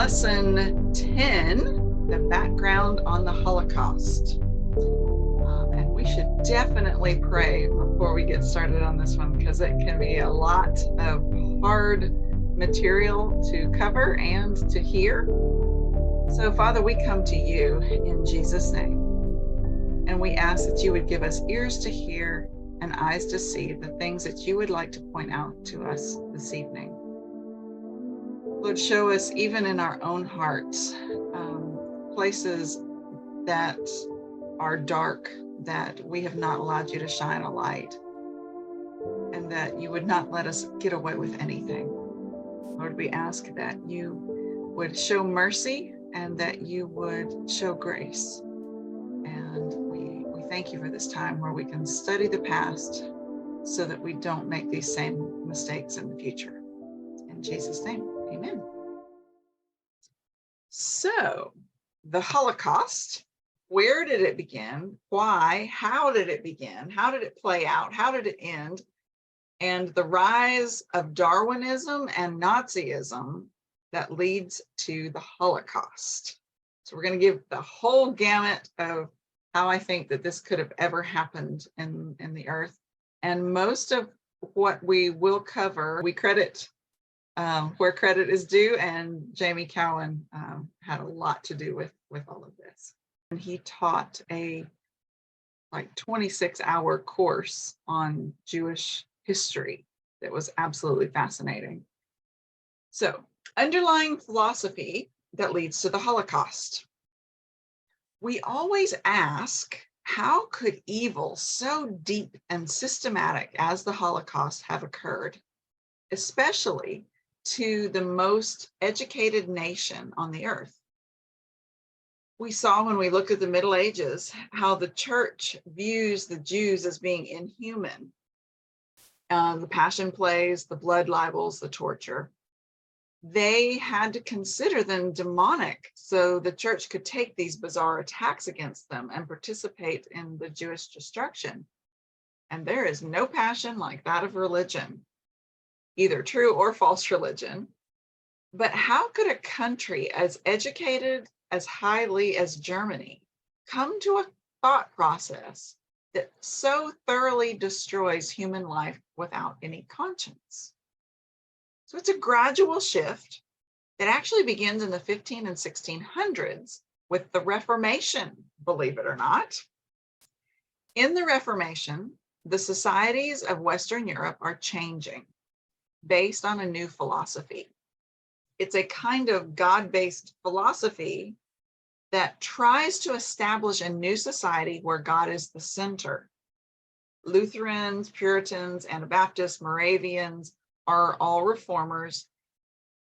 Lesson 10, the background on the Holocaust. And we should definitely pray before we get started on this one, because it can be a lot of hard material to cover and to hear. So, Father, we come to you in Jesus' name, and we ask that you would give us ears to hear and eyes to see the things that you would like to point out to us this evening. Lord, show us even in our own hearts places that are dark, that we have not allowed you to shine a light, and that you would not let us get away with anything. Lord, we ask that you would show mercy and that you would show grace. And we thank you for this time where we can study the past so that we don't make these same mistakes in the future. In Jesus' name. Amen. So, the Holocaust, where did it begin? Why? How did it begin? How did it play out? How did it end? And the rise of Darwinism and Nazism that leads to the Holocaust. So we're going to give the whole gamut of how I think that this could have ever happened in the earth. And most of what we will cover, we credit where credit is due, and Jamie Cowen had a lot to do with all of this. And he taught a 26-hour course on Jewish history that was absolutely fascinating. So, underlying philosophy that leads to the Holocaust. We always ask, how could evil so deep and systematic as the Holocaust have occurred, especially to the most educated nation on the earth? We saw when we looked at the Middle Ages how the church views the Jews as being inhuman. The passion plays, the blood libels, the torture. They had to consider them demonic so the church could take these bizarre attacks against them and participate in the Jewish destruction. And there is no passion like that of religion, either true or false religion. But how could a country as educated, as highly as Germany, come to a thought process that so thoroughly destroys human life without any conscience? So it's a gradual shift that actually begins in the 15 and 1600s with the Reformation, believe it or not. In the Reformation, the societies of Western Europe are changing based on a new philosophy. It's a kind of God-based philosophy that tries to establish a new society where God is the center. Lutherans, Puritans, Anabaptists, Moravians are all reformers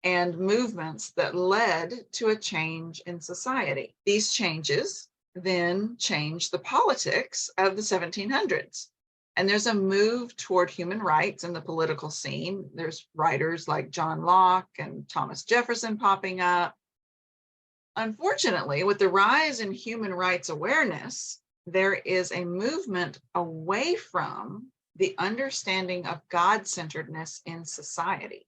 and movements that led to a change in society. These changes then changed the politics of the 1700s. And there's a move toward human rights in the political scene. There's writers like John Locke and Thomas Jefferson popping up. Unfortunately, with the rise in human rights awareness, there is a movement away from the understanding of God-centeredness in society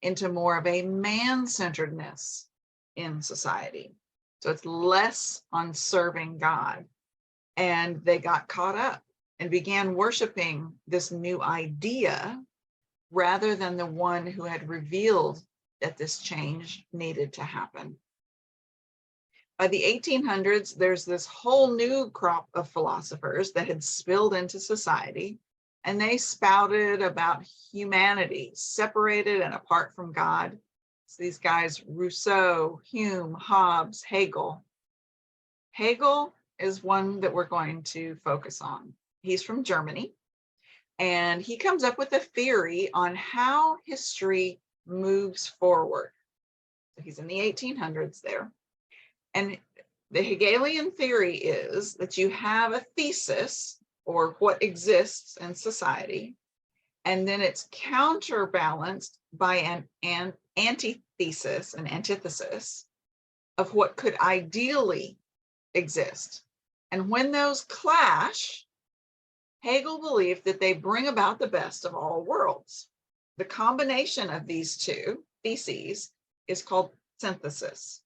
into more of a man-centeredness in society. So it's less on serving God. And they got caught up and began worshiping this new idea rather than the one who had revealed that this change needed to happen. By the 1800s, there's this whole new crop of philosophers that had spilled into society, and they spouted about humanity, separated and apart from God. It's these guys, Rousseau, Hume, Hobbes, Hegel. Hegel is one that we're going to focus on. He's from Germany, and he comes up with a theory on how history moves forward. So he's in the 1800s there. And the Hegelian theory is that you have a thesis, or what exists in society, and then it's counterbalanced by an antithesis, an antithesis of what could ideally exist. And when those clash, Hegel believed that they bring about the best of all worlds. The combination of these two theses is called synthesis.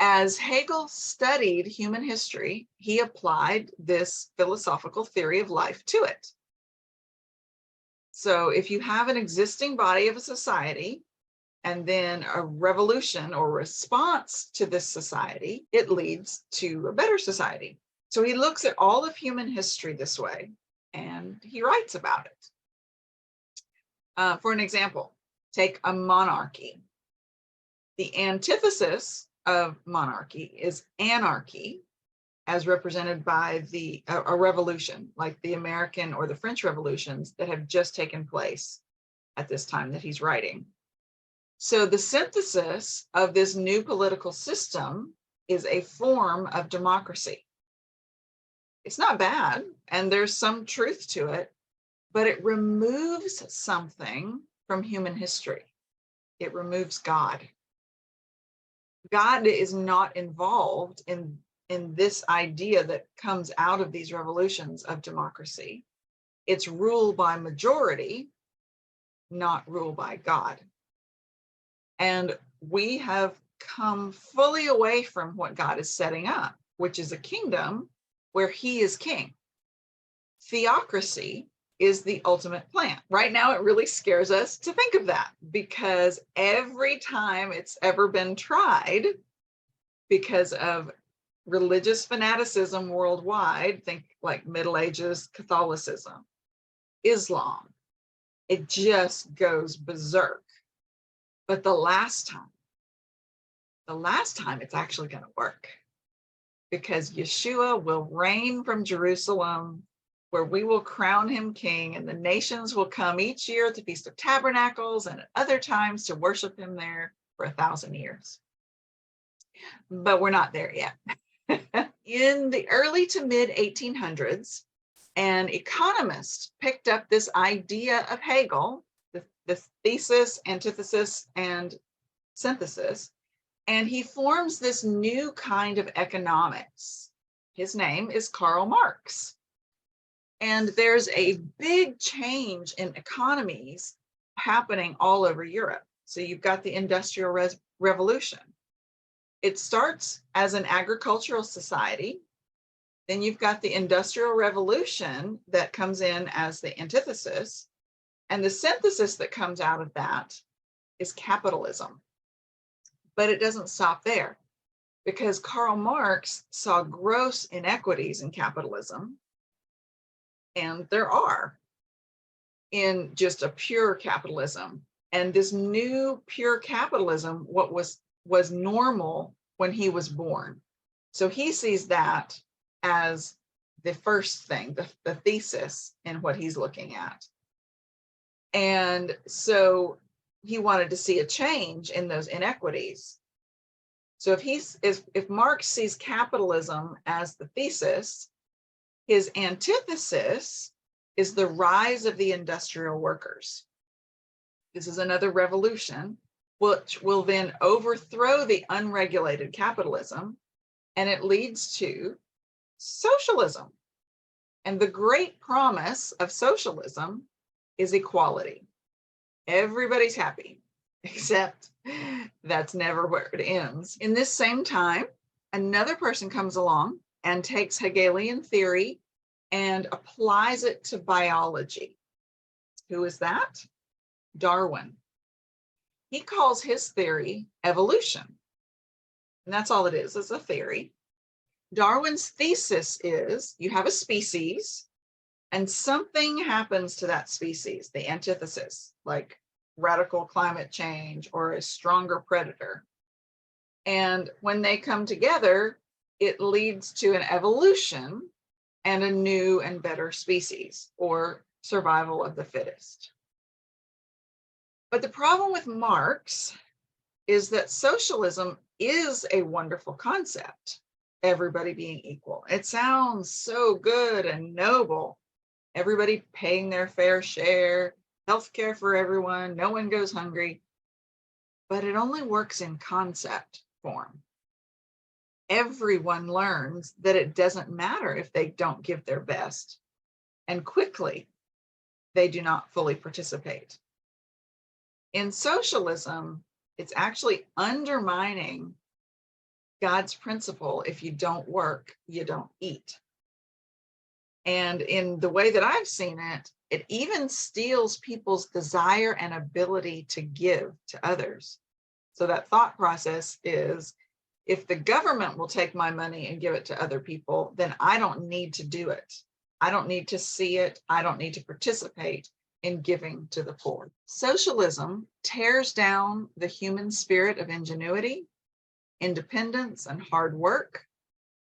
As Hegel studied human history, he applied this philosophical theory of life to it. So if you have an existing body of a society, and then a revolution or response to this society, it leads to a better society. So he looks at all of human history this way, and he writes about it. For an example, take a monarchy. The antithesis of monarchy is anarchy, as represented by a revolution, like the American or the French revolutions that have just taken place at this time that he's writing. So the synthesis of this new political system is a form of democracy. It's not bad, and there's some truth to it, but it removes something from human history. It removes God. God is not involved in this idea that comes out of these revolutions of democracy. It's rule by majority, not rule by God. And we have come fully away from what God is setting up, which is a kingdom where he is king. Theocracy is the ultimate plan. Right now, it really scares us to think of that, because every time it's ever been tried, because of religious fanaticism worldwide, think like Middle Ages Catholicism, Islam, it just goes berserk. But the last time it's actually going to work, because Yeshua will reign from Jerusalem, where we will crown him king, and the nations will come each year at the Feast of Tabernacles and at other times to worship him there for 1,000 years. But we're not there yet. In the early to mid 1800s, an economist picked up this idea of Hegel, the thesis, antithesis, and synthesis, and he forms this new kind of economics. His name is Karl Marx. And there's a big change in economies happening all over Europe. So you've got the Industrial Revolution. It starts as an agricultural society. Then you've got the Industrial Revolution that comes in as the antithesis. And the synthesis that comes out of that is capitalism. But it doesn't stop there, because Karl Marx saw gross inequities in capitalism. And there are in just a pure capitalism. And this new pure capitalism, what was normal when he was born. So he sees that as the first thing, the thesis in what he's looking at. And so he wanted to see a change in those inequities. So if Marx sees capitalism as the thesis, his antithesis is the rise of the industrial workers. This is another revolution, which will then overthrow the unregulated capitalism, and it leads to socialism. And the great promise of socialism is equality. Everybody's happy, except that's never where it ends. In this same time, another person comes along and takes Hegelian theory and applies it to biology. Who is that? Darwin. He calls his theory evolution. And that's all it is a theory. Darwin's thesis is you have a species and something happens to that species, the antithesis, like radical climate change or a stronger predator. And when they come together, it leads to an evolution and a new and better species, or survival of the fittest. But the problem with Marx is that socialism is a wonderful concept, everybody being equal. It sounds so good and noble. Everybody paying their fair share, healthcare for everyone, no one goes hungry. But it only works in concept form. Everyone learns that it doesn't matter if they don't give their best, and quickly they do not fully participate. In socialism, it's actually undermining God's principle: if you don't work, you don't eat. And in the way that I've seen it, it even steals people's desire and ability to give to others. So that thought process is, if the government will take my money and give it to other people, then I don't need to do it. I don't need to see it. I don't need to participate in giving to the poor. Socialism tears down the human spirit of ingenuity, independence, and hard work,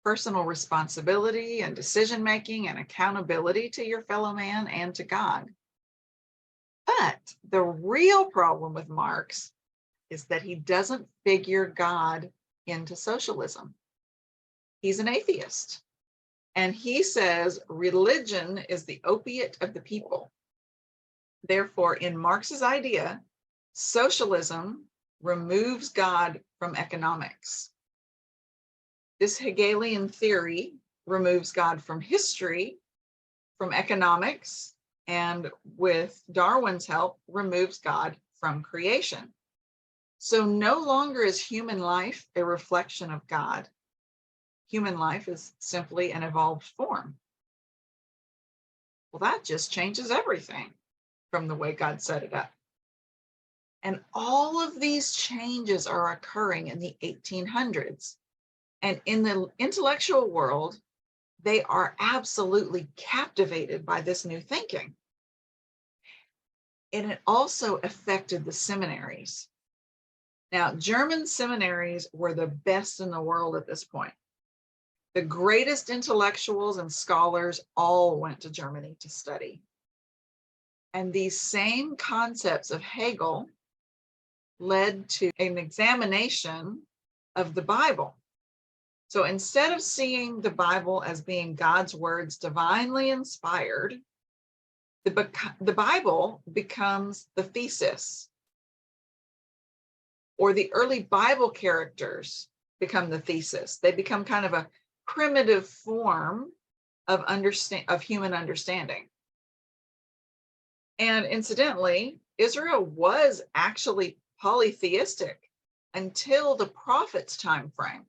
personal responsibility and decision-making and accountability to your fellow man and to God. But the real problem with Marx is that he doesn't figure God into socialism. He's an atheist. And he says religion is the opiate of the people. Therefore, in Marx's idea, socialism removes God from economics. This Hegelian theory removes God from history, from economics, and with Darwin's help, removes God from creation. So no longer is human life a reflection of God. Human life is simply an evolved form. Well, that just changes everything from the way God set it up. And all of these changes are occurring in the 1800s. And in the intellectual world, they are absolutely captivated by this new thinking. And it also affected the seminaries. Now, German seminaries were the best in the world at this point. The greatest intellectuals and scholars all went to Germany to study. And these same concepts of Hegel led to an examination of the Bible. So instead of seeing the Bible as being God's words divinely inspired, the Bible becomes the thesis, or the early Bible characters become the thesis. They become kind of a primitive form of human understanding. And incidentally, Israel was actually polytheistic until the prophets' time frame.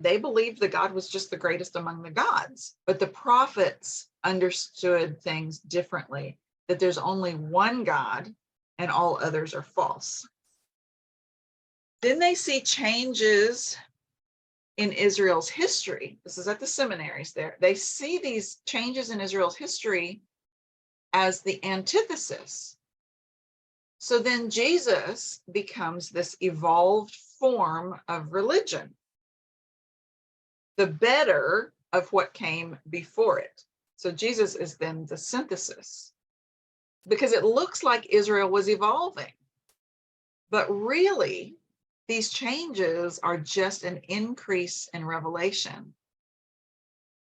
They believed that God was just the greatest among the gods, but the prophets understood things differently, that there's only one God and all others are false. Then they see changes in Israel's history. This is at the seminaries there. They see these changes in Israel's history as the antithesis. So then Jesus becomes this evolved form of religion, the better of what came before it. So Jesus is then the synthesis, because it looks like Israel was evolving, but really these changes are just an increase in revelation.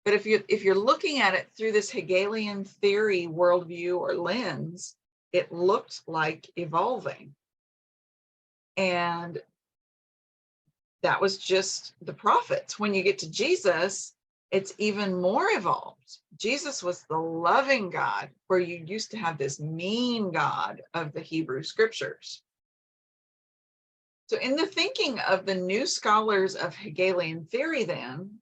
But if you're looking at it through this Hegelian theory worldview or lens, it looked like evolving. And that was just the prophets. When you get to Jesus, it's even more evolved. Jesus was the loving God, where you used to have this mean God of the Hebrew scriptures. So in the thinking of the new scholars of Hegelian theory, then,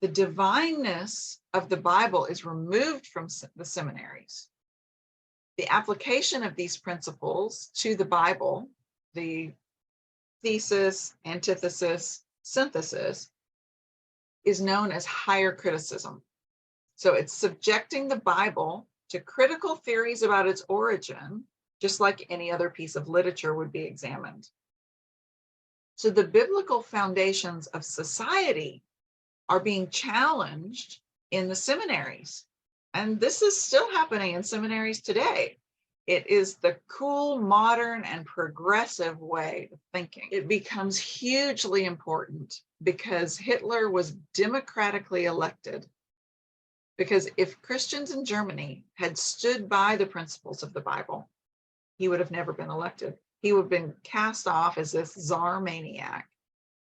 the divineness of the Bible is removed from the seminaries. The application of these principles to the Bible, the thesis, antithesis, synthesis, is known as higher criticism. So it's subjecting the Bible to critical theories about its origin, just like any other piece of literature would be examined. So the biblical foundations of society are being challenged in the seminaries. And this is still happening in seminaries today. It is the cool, modern, and progressive way of thinking. It becomes hugely important because Hitler was democratically elected. Because if Christians in Germany had stood by the principles of the Bible, he would have never been elected. He would have been cast off as this czar maniac.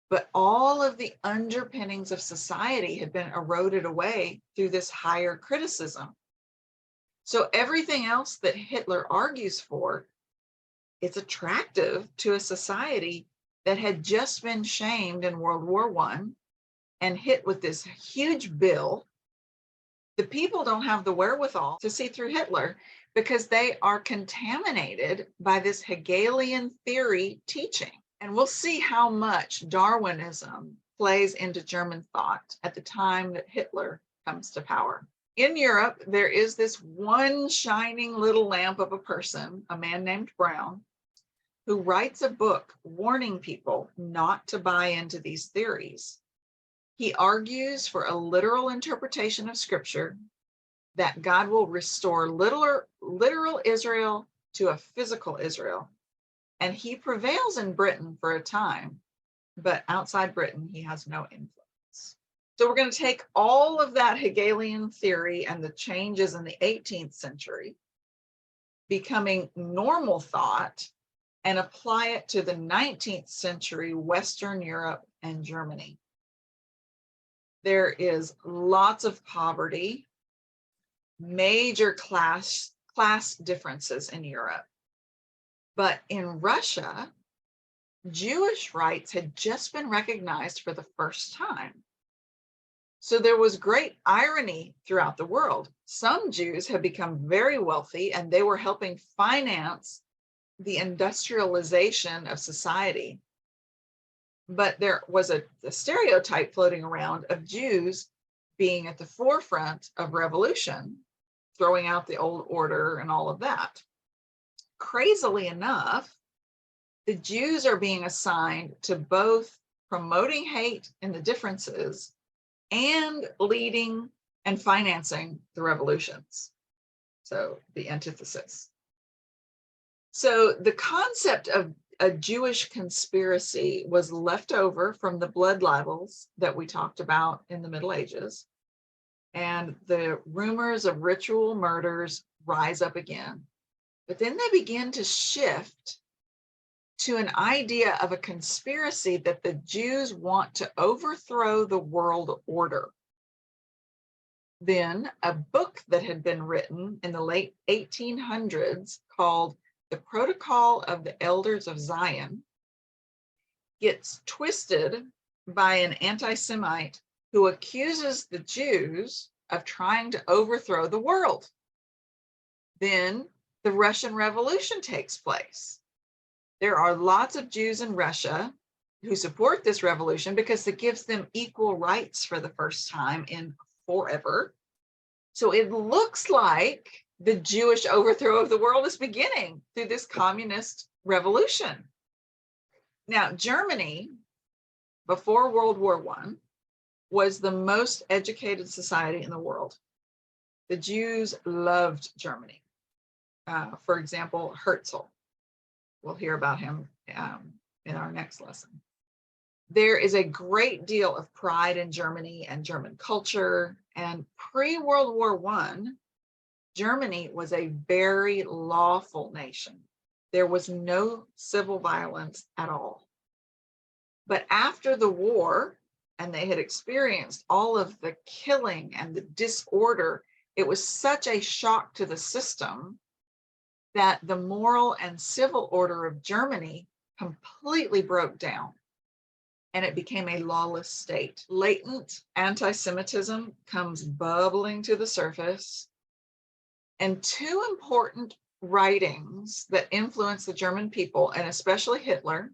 But all of the underpinnings of society had been eroded away through this higher criticism. So everything else that Hitler argues for, it's attractive to a society that had just been shamed in World War I and hit with this huge bill. The people don't have the wherewithal to see through Hitler because they are contaminated by this Hegelian theory teaching. And we'll see how much Darwinism plays into German thought at the time that Hitler comes to power. In Europe, there is this one shining little lamp of a person, a man named Brown, who writes a book warning people not to buy into these theories. He argues for a literal interpretation of Scripture, that God will restore literal Israel to a physical Israel. And he prevails in Britain for a time, but outside Britain, he has no influence. So we're going to take all of that Hegelian theory and the changes in the 18th century, becoming normal thought, and apply it to the 19th century Western Europe and Germany. There is lots of poverty, major class differences in Europe. But in Russia, Jewish rights had just been recognized for the first time. So there was great irony throughout the world. Some Jews had become very wealthy and they were helping finance the industrialization of society. But there was a stereotype floating around of Jews being at the forefront of revolution, throwing out the old order and all of that. Crazily enough, the Jews are being assigned to both promoting hate and the differences and leading and financing the revolutions. So the antithesis. So the concept of a Jewish conspiracy was left over from the blood libels that we talked about in the Middle Ages. And the rumors of ritual murders rise up again. But then they begin to shift to an idea of a conspiracy that the Jews want to overthrow the world order. Then a book that had been written in the late 1800s called The Protocol of the Elders of Zion gets twisted by an anti-Semite who accuses the Jews of trying to overthrow the world. Then the Russian Revolution takes place. There are lots of Jews in Russia who support this revolution because it gives them equal rights for the first time in forever. So it looks like the Jewish overthrow of the world is beginning through this communist revolution. Now, Germany, before World War I, was the most educated society in the world. The Jews loved Germany. For example, Herzl. We'll hear about him in our next lesson. There is a great deal of pride in Germany and German culture. And pre-World War I, Germany was a very lawful nation. There was no civil violence at all. But after the war, and they had experienced all of the killing and the disorder. It was such a shock to the system that the moral and civil order of Germany completely broke down, and it became a lawless state. Latent anti-Semitism comes bubbling to the surface, and two important writings that influenced the German people, and especially Hitler,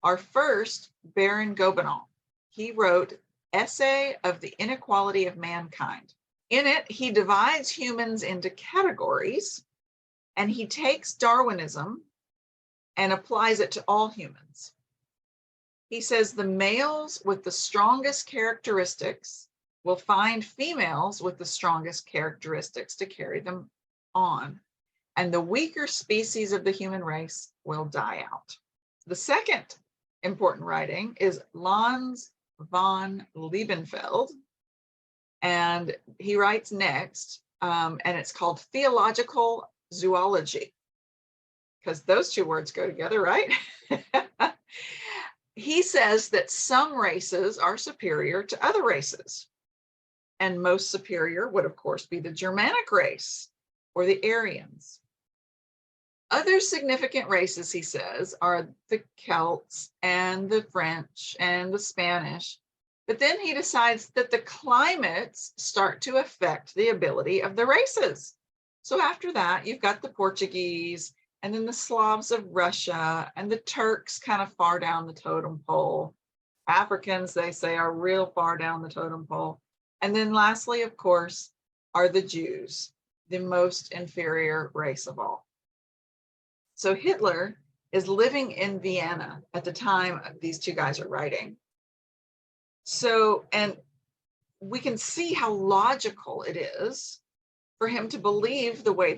are first Baron Gobineau. He wrote Essay of the Inequality of Mankind. In it, he divides humans into categories, and he takes Darwinism and applies it to all humans. He says the males with the strongest characteristics will find females with the strongest characteristics to carry them on, and the weaker species of the human race will die out. The second important writing is Lanz von Liebenfeld, and he writes next, and it's called Theological Zoology, because those two words go together, right? He says that some races are superior to other races, and most superior would, of course, be the Germanic race or the Aryans. Other significant races, he says, are the Celts and the French and the Spanish. But then he decides that the climates start to affect the ability of the races. So after that, you've got the Portuguese, and then the Slavs of Russia, and the Turks kind of far down the totem pole. Africans, they say, are real far down the totem pole. And then lastly, of course, are the Jews, the most inferior race of all. So Hitler is living in Vienna at the time these two guys are writing. So, and we can see how logical it is for him to believe the way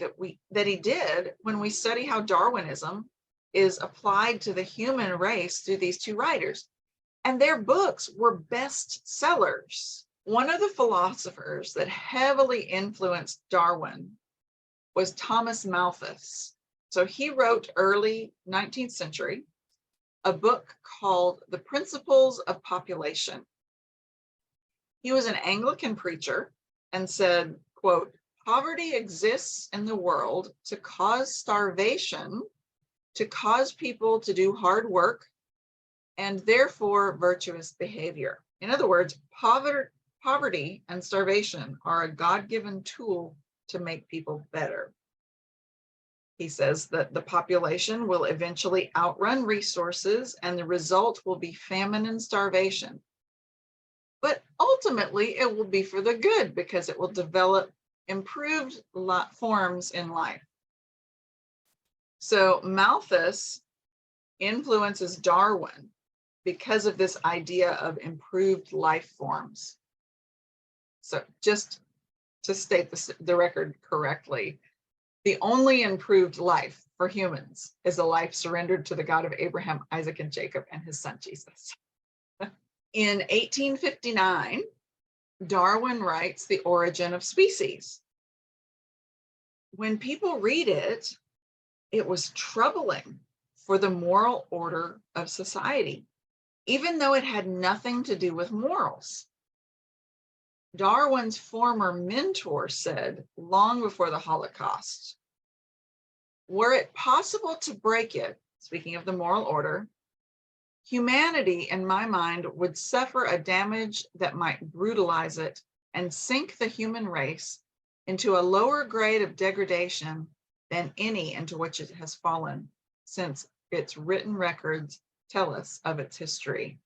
that he did when we study how Darwinism is applied to the human race through these two writers. And their books were bestsellers. One of the philosophers that heavily influenced Darwin was Thomas Malthus. So he wrote early 19th century a book called The Principles of Population. He was an Anglican preacher and said, quote, "Poverty exists in the world to cause starvation, to cause people to do hard work, and therefore virtuous behavior." In other words, poverty and starvation are a God-given tool to make people better. He says that the population will eventually outrun resources, and the result will be famine and starvation. But ultimately, it will be for the good because it will develop improved forms in life. So Malthus influences Darwin because of this idea of improved life forms. So just to state the record correctly, the only improved life for humans is a life surrendered to the God of Abraham, Isaac, and Jacob, and his son Jesus. In 1859, Darwin writes The Origin of Species. When people read it, it was troubling for the moral order of society, even though it had nothing to do with morals. Darwin's former mentor said long before the Holocaust, were it possible to break it, speaking of the moral order, humanity, in my mind, would suffer a damage that might brutalize it and sink the human race into a lower grade of degradation than any into which it has fallen, since its written records tell us of its history.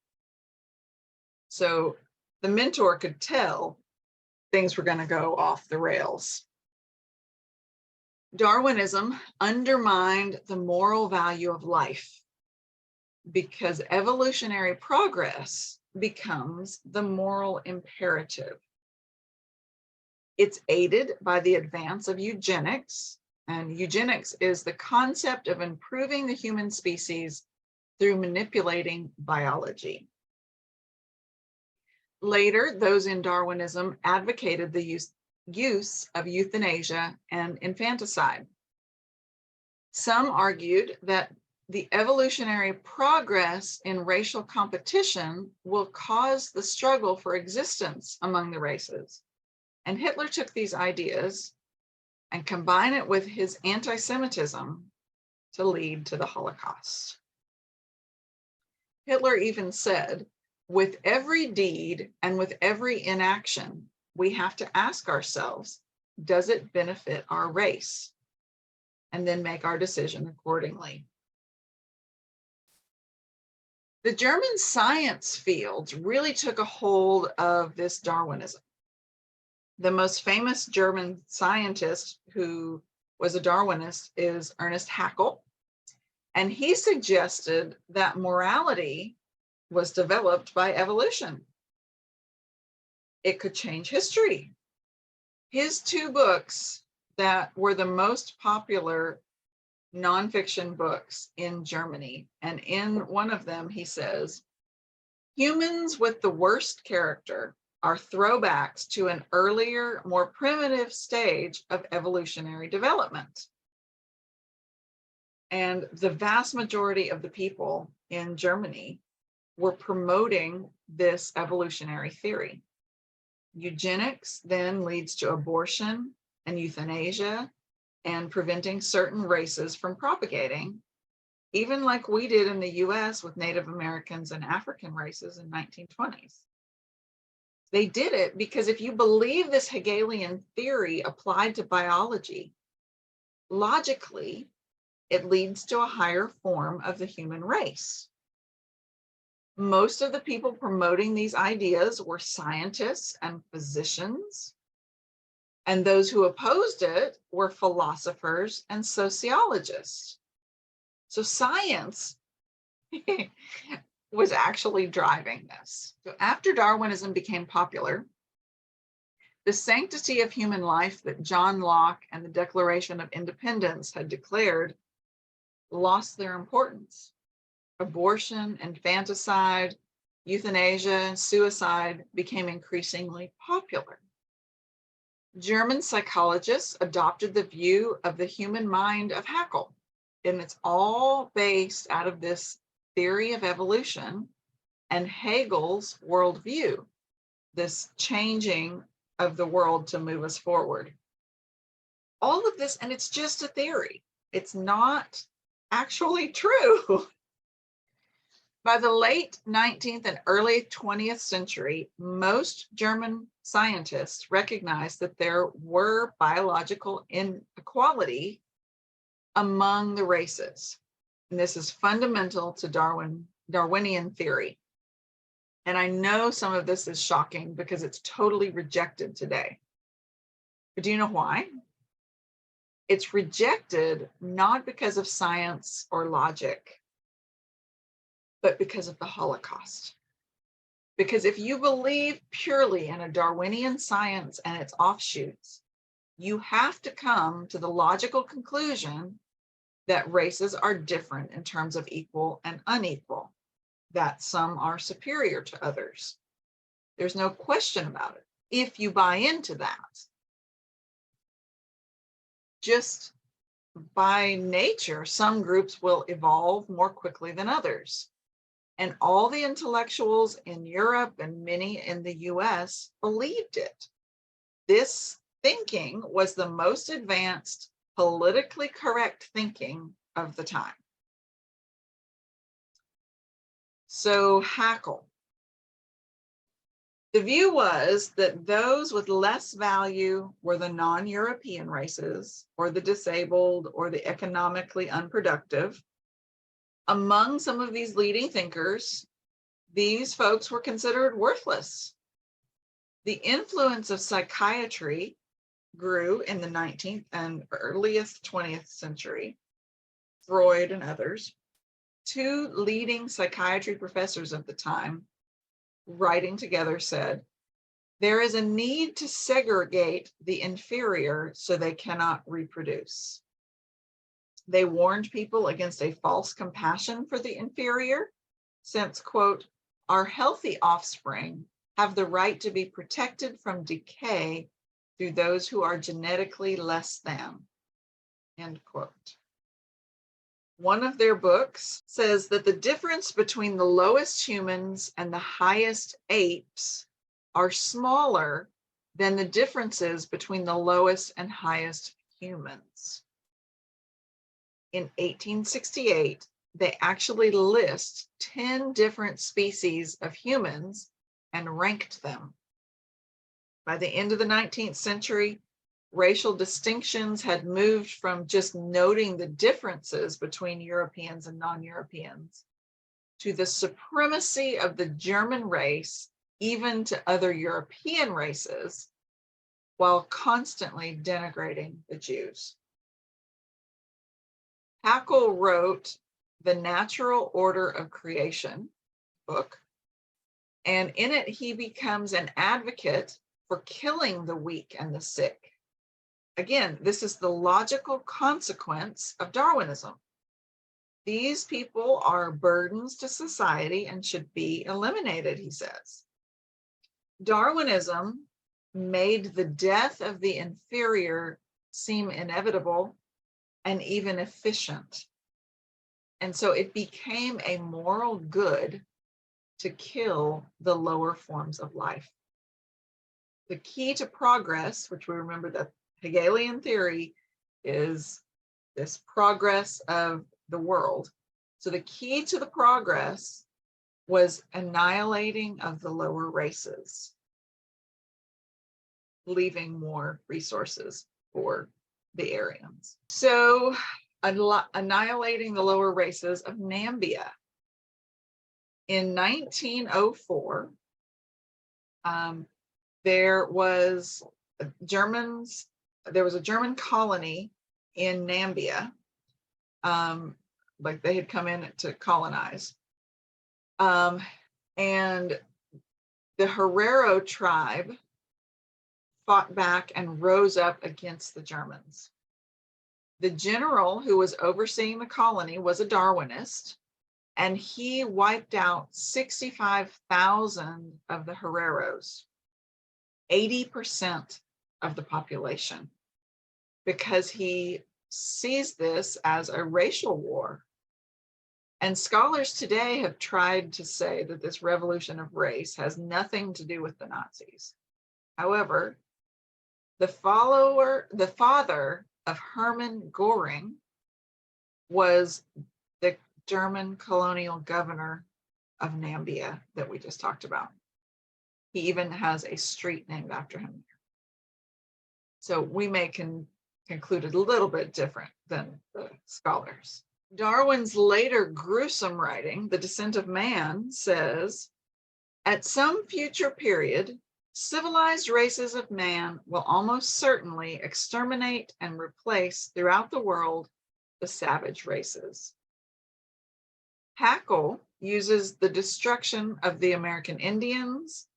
So the mentor could tell things were going to go off the rails. Darwinism undermined the moral value of life because evolutionary progress becomes the moral imperative. It's aided by the advance of eugenics, and eugenics is the concept of improving the human species through manipulating biology. Later, those in Darwinism advocated the use of euthanasia and infanticide. Some argued that the evolutionary progress in racial competition will cause the struggle for existence among the races. And Hitler took these ideas and combined it with his anti-Semitism to lead to the Holocaust. Hitler even said, with every deed and with every inaction, we have to ask ourselves, does it benefit our race? And then make our decision accordingly. The German science fields really took a hold of this Darwinism. The most famous German scientist who was a Darwinist is Ernest Haeckel. And he suggested that morality was developed by evolution. It could change history. His two books that were the most popular nonfiction books in Germany, and in one of them he says, humans with the worst character are throwbacks to an earlier, more primitive stage of evolutionary development. And the vast majority of the people in Germany were promoting this evolutionary theory. Eugenics then leads to abortion and euthanasia and preventing certain races from propagating, even like we did in the US with Native Americans and African races in 1920s. They did it because if you believe this Hegelian theory applied to biology, logically, it leads to a higher form of the human race. Most of the people promoting these ideas were scientists and physicians, and those who opposed it were philosophers and sociologists. So science was actually driving this. So after Darwinism became popular, the sanctity of human life that John Locke and the Declaration of Independence had declared lost their importance. Abortion, infanticide, euthanasia, and suicide became increasingly popular. German psychologists adopted the view of the human mind of Haeckel, and it's all based out of this theory of evolution and Hegel's worldview, this changing of the world to move us forward. All of this, and it's just a theory. It's not actually true. By the late 19th and early 20th century, most German scientists recognized that there were biological inequality among the races. And this is fundamental to Darwinian theory. And I know some of this is shocking because it's totally rejected today. But do you know why? It's rejected not because of science or logic, but because of the Holocaust. Because if you believe purely in a Darwinian science and its offshoots, you have to come to the logical conclusion that races are different in terms of equal and unequal, that some are superior to others. There's no question about it if you buy into that. Just by nature, some groups will evolve more quickly than others. And all the intellectuals in Europe and many in the US believed it. This thinking was the most advanced, politically correct thinking of the time. So Haeckel. The view was that those with less value were the non-European races, or the disabled, or the economically unproductive. Among some of these leading thinkers, these folks were considered worthless. The influence of psychiatry grew in the 19th and earliest 20th century, Freud and others. Two leading psychiatry professors of the time, writing together, said, there is a need to segregate the inferior so they cannot reproduce. They warned people against a false compassion for the inferior, since, quote, our healthy offspring have the right to be protected from decay through those who are genetically less than, end quote. One of their books says that the difference between the lowest humans and the highest apes are smaller than the differences between the lowest and highest humans. In 1868, they actually list 10 different species of humans and ranked them. By the end of the 19th century, racial distinctions had moved from just noting the differences between Europeans and non-Europeans to the supremacy of the German race, even to other European races, while constantly denigrating the Jews. Haeckel wrote The Natural Order of Creation book, and in it he becomes an advocate for killing the weak and the sick. Again, this is the logical consequence of Darwinism. These people are burdens to society and should be eliminated, he says. Darwinism made the death of the inferior seem inevitable and even efficient. And so it became a moral good to kill the lower forms of life. The key to progress, which we remember that Hegelian theory is this progress of the world. So the key to the progress was annihilating of the lower races, leaving more resources for the Aryans. So annihilating the lower races of Nambia. In 1904, there was a German colony in Nambia, like they had come in to colonize. And the Herero tribe fought back and rose up against the Germans. The general who was overseeing the colony was a Darwinist, and he wiped out 65,000 of the Hereros, 80% of the population, because he sees this as a racial war. And scholars today have tried to say that this revolution of race has nothing to do with the Nazis. However, the father of Hermann Göring was the German colonial governor of Nambia that we just talked about. He even has a street named after him. So we may conclude it a little bit different than the scholars. Darwin's later gruesome writing, The Descent of Man, says, at some future period, civilized races of man will almost certainly exterminate and replace throughout the world the savage races. Haeckel uses the destruction of the American Indians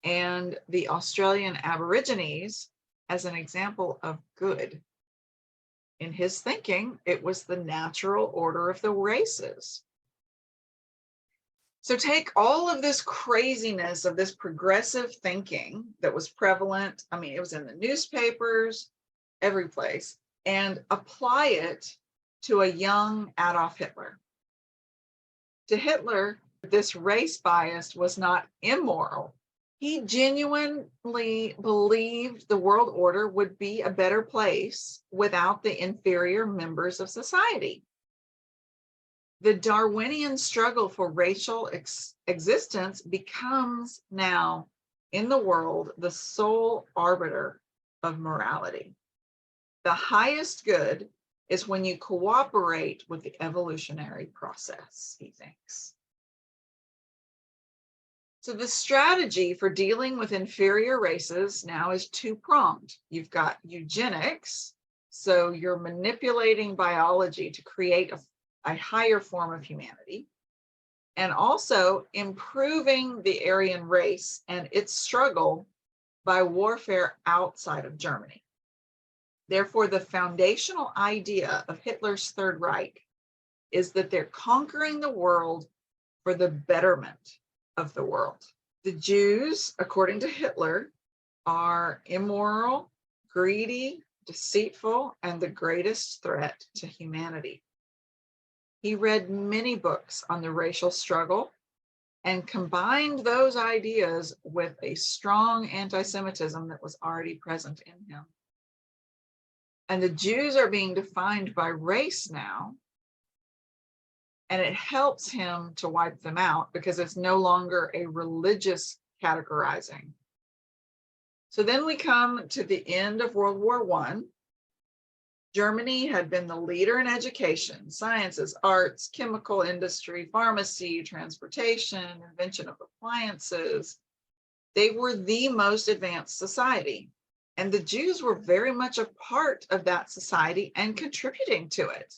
and the Australian Aborigines as an example of good. In his thinking, it was the natural order of the races. So take all of this craziness of this progressive thinking that was prevalent, I mean, it was in the newspapers, every place, and apply it to a young Adolf Hitler. To Hitler, this race bias was not immoral. He genuinely believed the world order would be a better place without the inferior members of society. The Darwinian struggle for racial existence becomes now in the world the sole arbiter of morality. The highest good is when you cooperate with the evolutionary process, he thinks. So the strategy for dealing with inferior races now is two-pronged. You've got eugenics, so you're manipulating biology to create a higher form of humanity, and also improving the Aryan race and its struggle by warfare outside of Germany. Therefore, the foundational idea of Hitler's Third Reich is that they're conquering the world for the betterment of the world. The Jews, according to Hitler, are immoral, greedy, deceitful, and the greatest threat to humanity. He read many books on the racial struggle and combined those ideas with a strong anti-Semitism that was already present in him. And the Jews are being defined by race now, and it helps him to wipe them out because it's no longer a religious categorizing. So then we come to the end of World War I. Germany had been the leader in education, sciences, arts, chemical industry, pharmacy, transportation, invention of appliances. They were the most advanced society. And the Jews were very much a part of that society and contributing to it.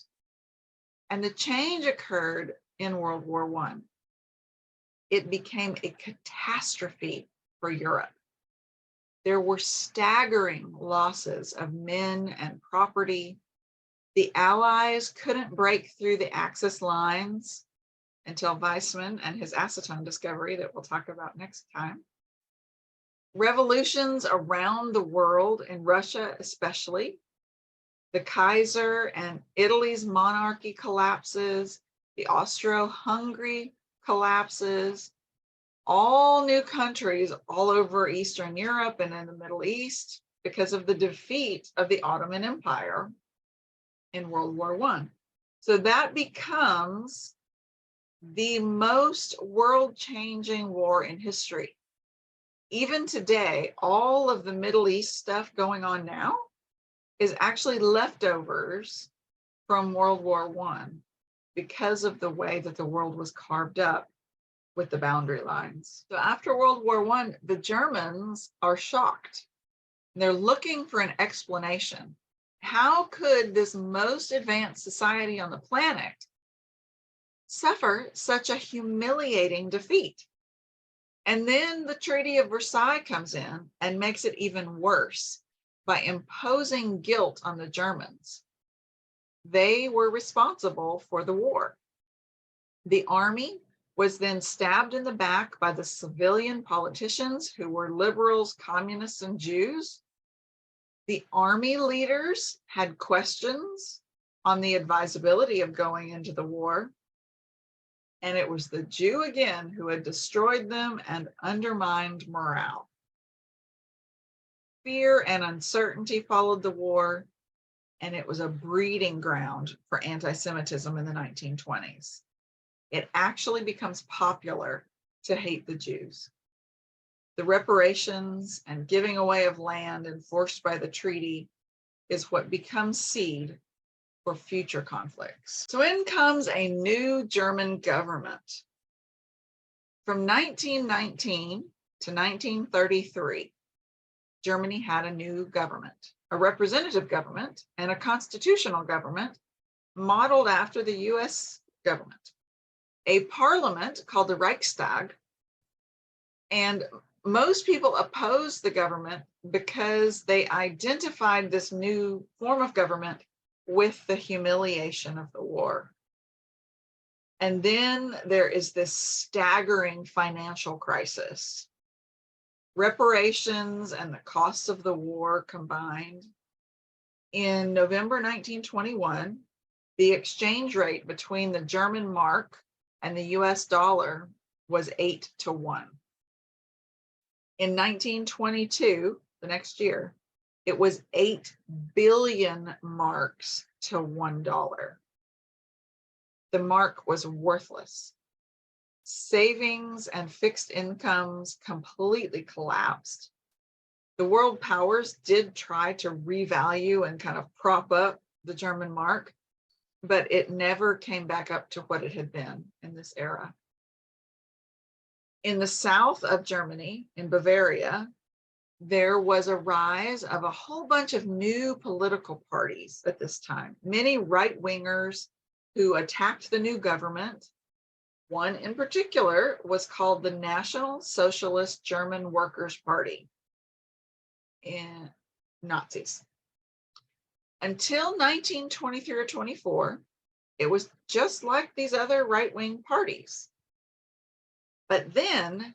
And the change occurred in World War I. It became a catastrophe for Europe. There were staggering losses of men and property. The Allies couldn't break through the Axis lines until Weizmann and his acetone discovery that we'll talk about next time. Revolutions around the world, in Russia especially, the Kaiser and Italy's monarchy collapses, the Austro-Hungary collapses, all new countries all over Eastern Europe and in the Middle East because of the defeat of the Ottoman Empire in World War I. So that becomes the most world-changing war in history. Even today, all of the Middle East stuff going on now is actually leftovers from World War I because of the way that the world was carved up with the boundary lines. So after World War I, the Germans are shocked. They're looking for an explanation. How could this most advanced society on the planet suffer such a humiliating defeat? And then the Treaty of Versailles comes in and makes it even worse by imposing guilt on the Germans. They were responsible for the war. The army was then stabbed in the back by the civilian politicians who were liberals, communists, and Jews. The army leaders had questions on the advisability of going into the war. And it was the Jew again who had destroyed them and undermined morale. Fear and uncertainty followed the war, and it was a breeding ground for anti-Semitism in the 1920s. It actually becomes popular to hate the Jews. The reparations and giving away of land enforced by the treaty is what becomes seed for future conflicts. So in comes a new German government. From 1919 to 1933, Germany had a new government, a representative government and a constitutional government modeled after the US government. A parliament called the Reichstag, and most people opposed the government because they identified this new form of government with the humiliation of the war. And then there is this staggering financial crisis. Reparations and the costs of the war combined. In November 1921, the exchange rate between the German mark and the US dollar was 8-1. In 1922, the next year, it was 8 billion marks to $1. The mark was worthless. Savings and fixed incomes completely collapsed. The world powers did try to revalue and kind of prop up the German mark, but it never came back up to what it had been in this era. In the south of Germany, in Bavaria, there was a rise of a whole bunch of new political parties at this time, many right-wingers who attacked the new government. One in particular was called the National Socialist German Workers' Party, and Nazis. Until 1923 or 24, it was just like these other right-wing parties. But then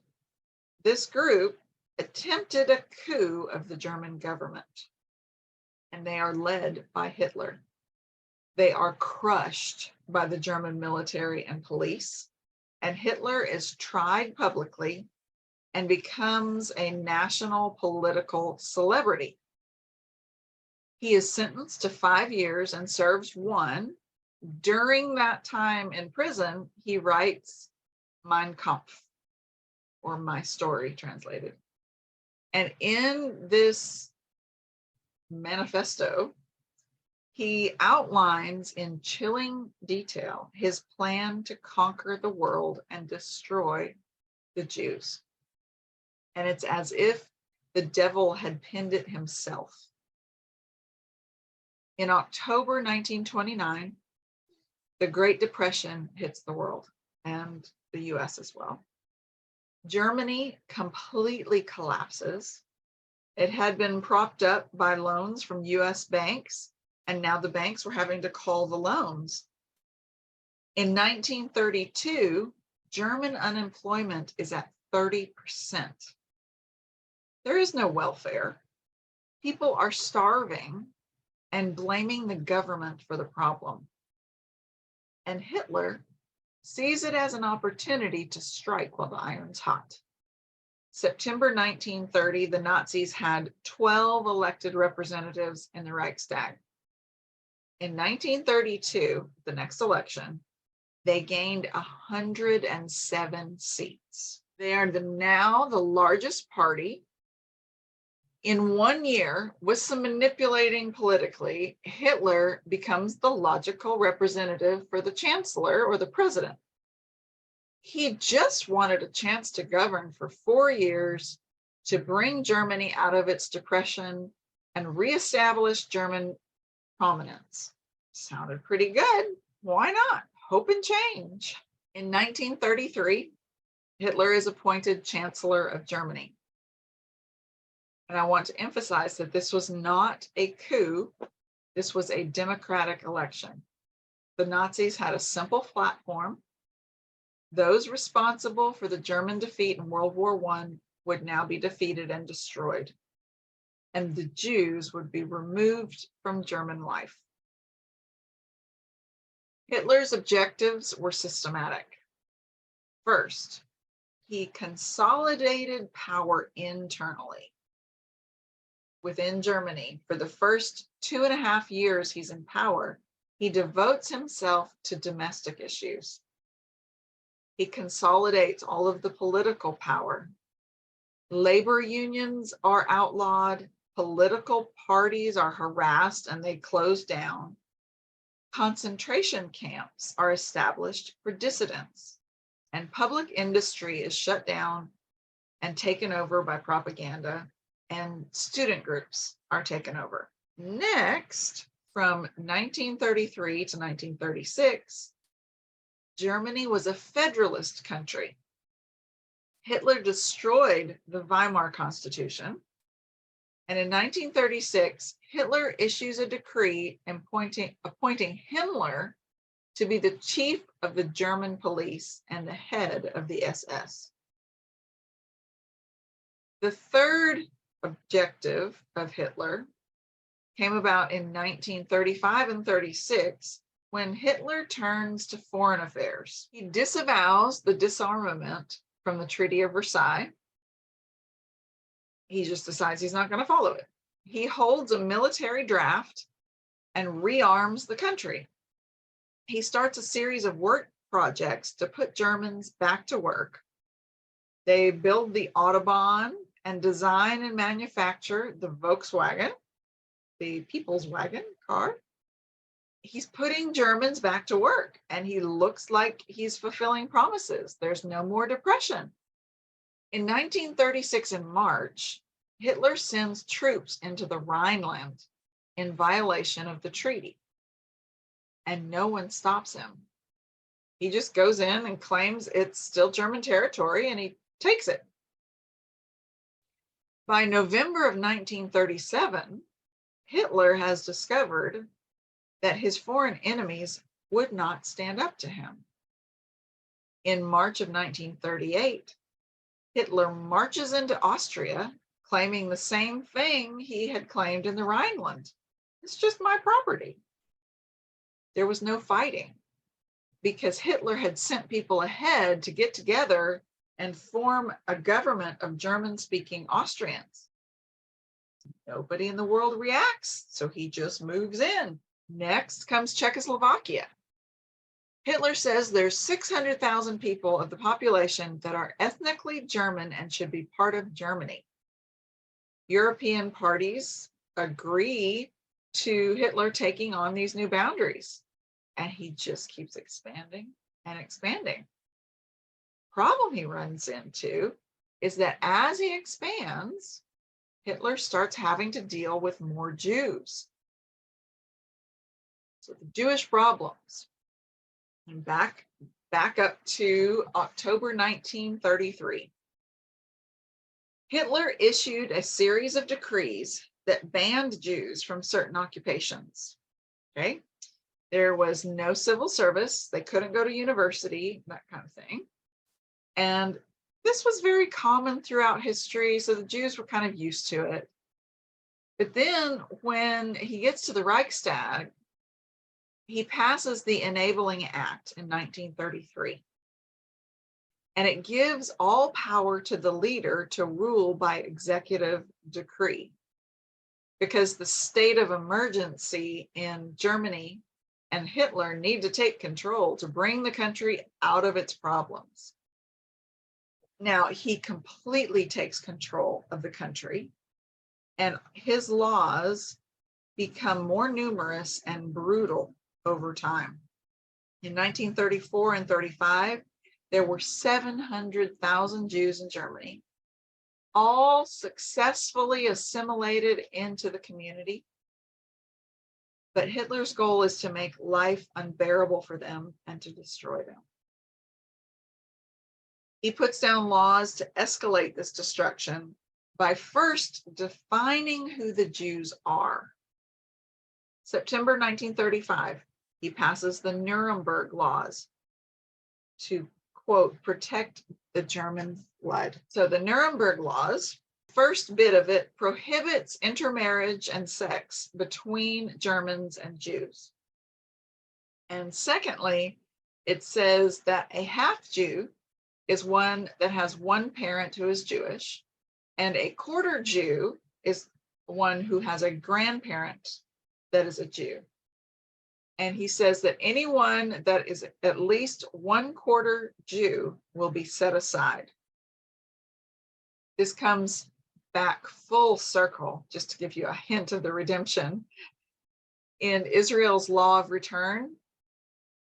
this group attempted a coup of the German government, and they are led by Hitler. They are crushed by the German military and police, and Hitler is tried publicly and becomes a national political celebrity. He is sentenced to 5 years and serves 1. During that time in prison, he writes Mein Kampf, or My Story translated. And in this manifesto, he outlines in chilling detail his plan to conquer the world and destroy the Jews. And it's as if the devil had pinned it himself. In October 1929, the Great Depression hits the world and the US as well. Germany completely collapses. It had been propped up by loans from US banks, and now the banks were having to call the loans. In 1932, German unemployment is at 30%. There is no welfare. People are starving and blaming the government for the problem. And Hitler sees it as an opportunity to strike while the iron's hot. September 1930, the Nazis had 12 elected representatives in the Reichstag. In 1932, the next election, they gained 107 seats. They are now the largest party. In 1 year, with some manipulating politically, Hitler becomes the logical representative for the chancellor or the president. He just wanted a chance to govern for 4 years to bring Germany out of its depression and reestablish German prominence. Sounded pretty good. Why not? Hope and change. In 1933, Hitler is appointed Chancellor of Germany. And I want to emphasize that this was not a coup. This was a democratic election. The Nazis had a simple platform. Those responsible for the German defeat in World War I would now be defeated and destroyed, and the Jews would be removed from German life. Hitler's objectives were systematic. First, he consolidated power internally within Germany. For the first 2.5 years he's in power, he devotes himself to domestic issues. He consolidates all of the political power. Labor unions are outlawed. Political parties are harassed and they close down. Concentration camps are established for dissidents, and public industry is shut down and taken over by propaganda, and student groups are taken over. Next, from 1933 to 1936, Germany was a federalist country. Hitler destroyed the Weimar Constitution, and in 1936, Hitler issues a decree appointing Himmler to be the chief of the German police and the head of the SS. The third objective of Hitler came about in 1935 and 36, when Hitler turns to foreign affairs. He disavows the disarmament from the Treaty of Versailles. He just decides he's not going to follow it. He holds a military draft and rearms the country. He starts a series of work projects to put Germans back to work. They build the Autobahn and design and manufacture the Volkswagen, the people's wagon car. He's putting Germans back to work, and he looks like he's fulfilling promises. There's no more depression. In 1936, in March, Hitler sends troops into the Rhineland in violation of the treaty, and no one stops him. He just goes in and claims it's still German territory, and he takes it. By November of 1937, Hitler has discovered that his foreign enemies would not stand up to him. In March of 1938, Hitler marches into Austria, claiming the same thing he had claimed in the Rhineland. It's just my property. there was no fighting because Hitler had sent people ahead to get together and form a government of German-speaking Austrians. Nobody in the world reacts, so he just moves in. Next comes Czechoslovakia. Hitler says there's 600,000 people of the population that are ethnically German and should be part of Germany. European parties agree to Hitler taking on these new boundaries, and he just keeps expanding and expanding. Problem he runs into is that as he expands, Hitler starts having to deal with more Jews. So the Jewish problems. And back up to October 1933. Hitler issued a series of decrees that banned Jews from certain occupations. Okay, there was no civil service, they couldn't go to university, that kind of thing. And this was very common throughout history, so the Jews were kind of used to it. But then when he gets to the Reichstag, he passes the Enabling Act in 1933. And it gives all power to the leader to rule by executive decree, because the state of emergency in Germany and Hitler need to take control to bring the country out of its problems. Now, he completely takes control of the country, and his laws become more numerous and brutal over time. In 1934 and 35, there were 700,000 Jews in Germany, all successfully assimilated into the community. But Hitler's goal is to make life unbearable for them and to destroy them. He puts down laws to escalate this destruction by first defining who the Jews are. September 1935, he passes the Nuremberg laws to, quote, protect the German blood. So the Nuremberg laws, first bit of it prohibits intermarriage and sex between Germans and Jews. And secondly, it says that a half Jew is one that has one parent who is Jewish, and a quarter Jew is one who has a grandparent that is a Jew. And he says that anyone that is at least 1/4 Jew will be set aside. This comes back full circle, just to give you a hint of the redemption. In Israel's law of return,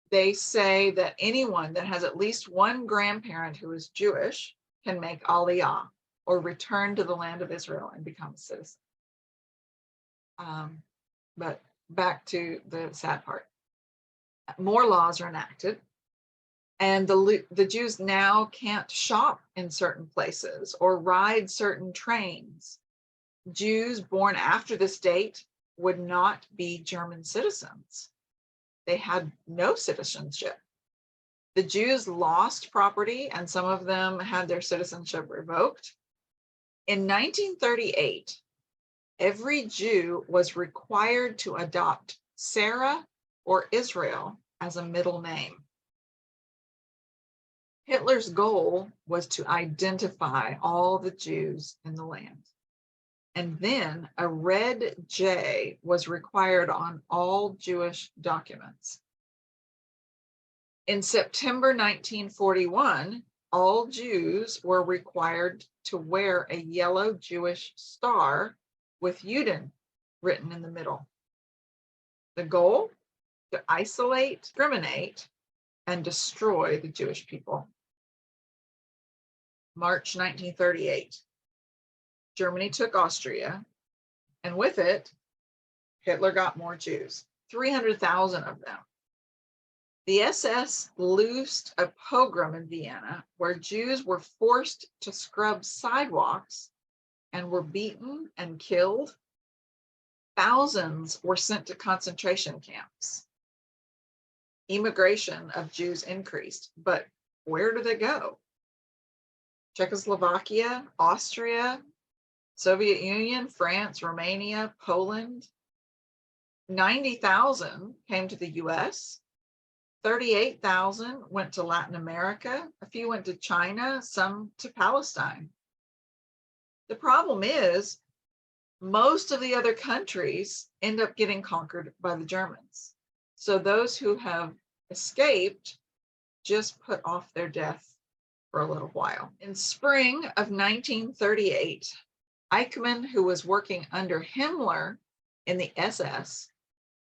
they say that anyone that has at least one grandparent who is Jewish can make aliyah, or return to the land of Israel and become a citizen. But back to the sad part. More laws are enacted, and the Jews now can't shop in certain places or ride certain trains. Jews born after this date would not be German citizens. They had no citizenship. The Jews lost property, and some of them had their citizenship revoked. In 1938, every Jew was required to adopt Sarah or Israel as a middle name. Hitler's goal was to identify all the Jews in the land. And then a red J was required on all Jewish documents. In September 1941, all Jews were required to wear a yellow Jewish star with Juden written in the middle. The goal? To isolate, discriminate, and destroy the Jewish people. March 1938. Germany took Austria, and with it, Hitler got more Jews, 300,000 of them. The SS loosed a pogrom in Vienna where Jews were forced to scrub sidewalks and were beaten and killed. Thousands were sent to concentration camps. Immigration of Jews increased, but where do they go? Czechoslovakia, Austria, Soviet Union, France, Romania, Poland. 90,000 came to the US, 38,000 went to Latin America, a few went to China, some to Palestine. The problem is, most of the other countries end up getting conquered by the Germans. So those who have escaped just put off their death for a little while. In spring of 1938, Eichmann, who was working under Himmler in the SS,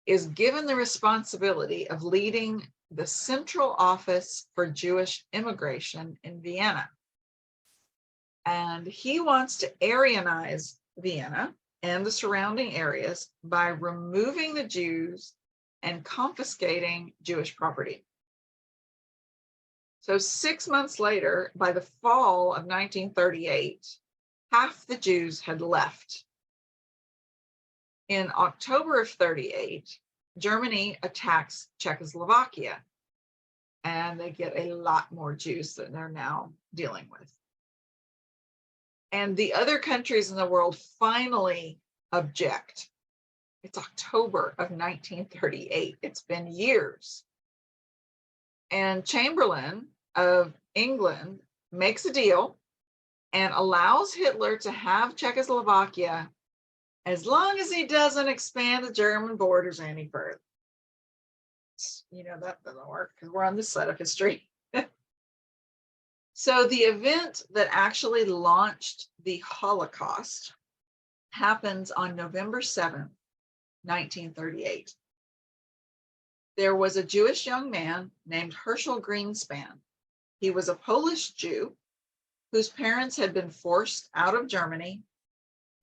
is given the responsibility of leading the Central Office for Jewish Immigration in Vienna. And he wants to Aryanize Vienna and the surrounding areas by removing the Jews and confiscating Jewish property. So 6 months later, by the fall of 1938, half the Jews had left. In October of 38, Germany attacks Czechoslovakia, and they get a lot more Jews than they're now dealing with. And the other countries in the world finally object. It's October of 1938. It's been years. And Chamberlain of England makes a deal and allows Hitler to have Czechoslovakia as long as he doesn't expand the German borders any further. You know, that doesn't work because we're on this side of history. So the event that actually launched the Holocaust happens on November 7th, 1938. There was a Jewish young man named Herschel Greenspan. He was a Polish Jew whose parents had been forced out of Germany,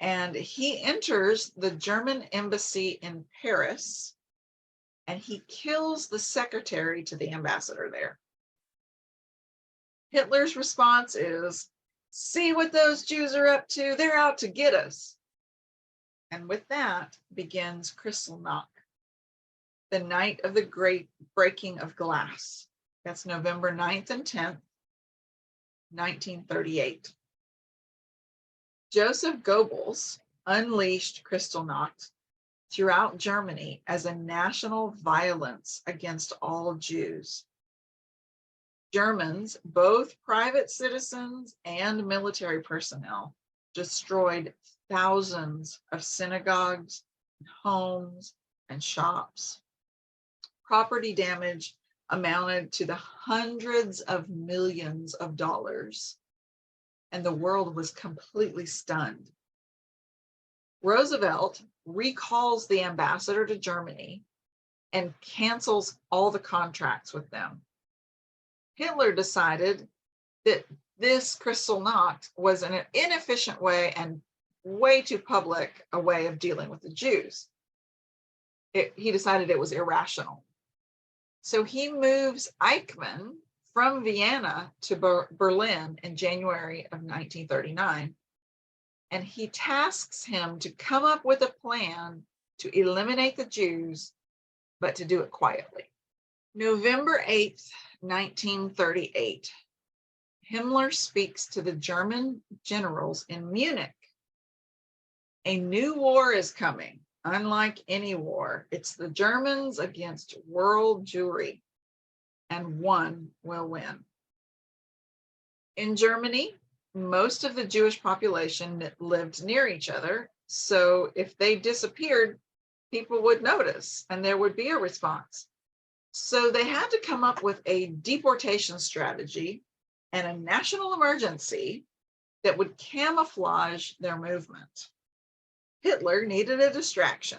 and he enters the German embassy in Paris, and he kills the secretary to the ambassador there. Hitler's response is, "See what those Jews are up to? They're out to get us." And with that begins Kristallnacht, the night of the great breaking of glass. That's November 9th and 10th, 1938. Joseph Goebbels unleashed Kristallnacht throughout Germany as a national violence against all Jews. Germans, both private citizens and military personnel, destroyed thousands of synagogues, homes, and shops. Property damage amounted to the hundreds of millions of dollars, and the world was completely stunned. Roosevelt recalls the ambassador to Germany and cancels all the contracts with them. Hitler decided that this Kristallnacht was an inefficient way and way too public a way of dealing with the Jews. He decided it was irrational. So he moves Eichmann from Vienna to Berlin in January of 1939, and he tasks him to come up with a plan to eliminate the Jews, but to do it quietly. November 8th, 1938, Himmler speaks to the German generals in Munich. A new war is coming, unlike any war. It's the Germans against world Jewry, and one will win. In Germany, most of the Jewish population lived near each other, so if they disappeared, people would notice and there would be a response. So they had to come up with a deportation strategy and a national emergency that would camouflage their movement. Hitler needed a distraction.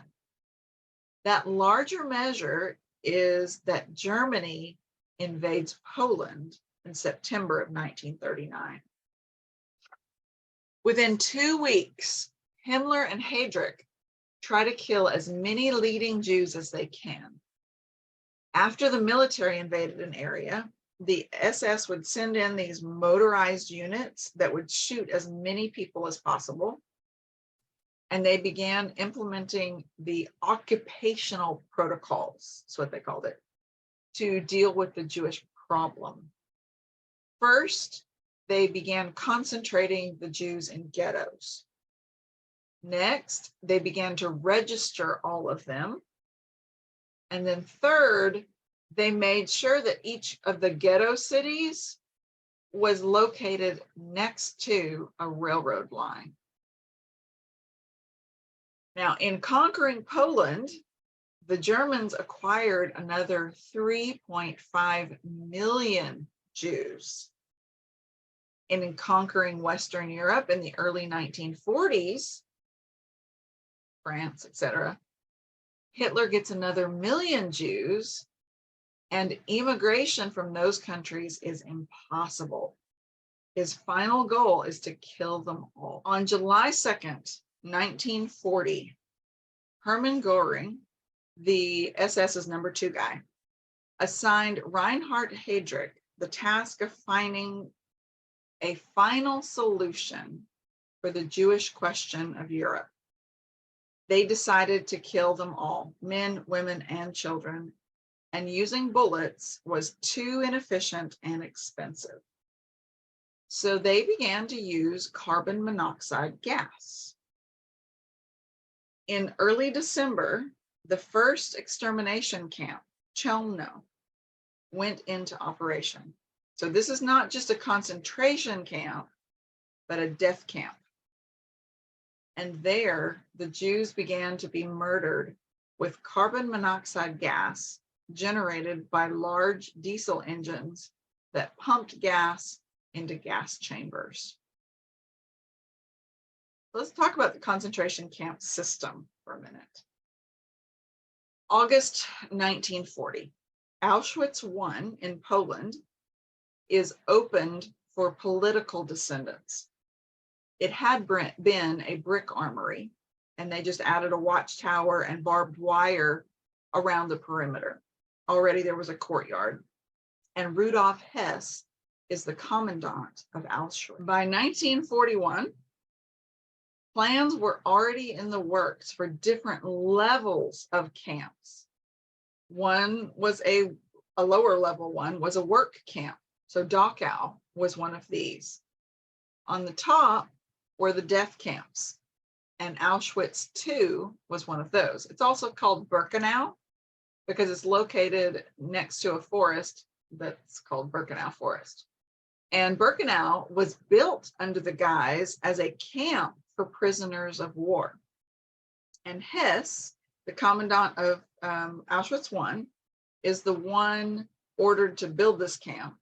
That larger measure is that Germany invades Poland in September of 1939. Within 2 weeks, Himmler and Heydrich try to kill as many leading Jews as they can. After the military invaded an area, the SS would send in these motorized units that would shoot as many people as possible. And they began implementing the occupational protocols, that's what they called it, to deal with the Jewish problem. First, they began concentrating the Jews in ghettos. Next, they began to register all of them And then third, they made sure that each of the ghetto cities was located next to a railroad line. Now, in conquering Poland, the Germans acquired another 3.5 million Jews. And in conquering Western Europe in the early 1940s, France, etc., Hitler gets another million Jews, and immigration from those countries is impossible. His final goal is to kill them all. On July 2nd, 1940, Hermann Göring, the SS's number 2 guy, assigned Reinhard Heydrich the task of finding a final solution for the Jewish question of Europe. They decided to kill them all, men, women, and children, and using bullets was too inefficient and expensive. So they began to use carbon monoxide gas. In early December, the first extermination camp, Chelmno, went into operation. So this is not just a concentration camp, but a death camp. And there, the Jews began to be murdered with carbon monoxide gas generated by large diesel engines that pumped gas into gas chambers. Let's talk about the concentration camp system for a minute. August 1940, Auschwitz I in Poland is opened for political descendants. It had been a brick armory, and they just added a watchtower and barbed wire around the perimeter. Already there was a courtyard, and Rudolf Hess is the commandant of Auschwitz. By 1941, plans were already in the works for different levels of camps. One was a lower level one was a work camp. So Dachau was one of these. On the top were the death camps, and Auschwitz II was one of those. It's also called Birkenau because it's located next to a forest that's called Birkenau Forest. And Birkenau was built under the guise as a camp for prisoners of war. And Hess, the commandant of Auschwitz I, is the one ordered to build this camp.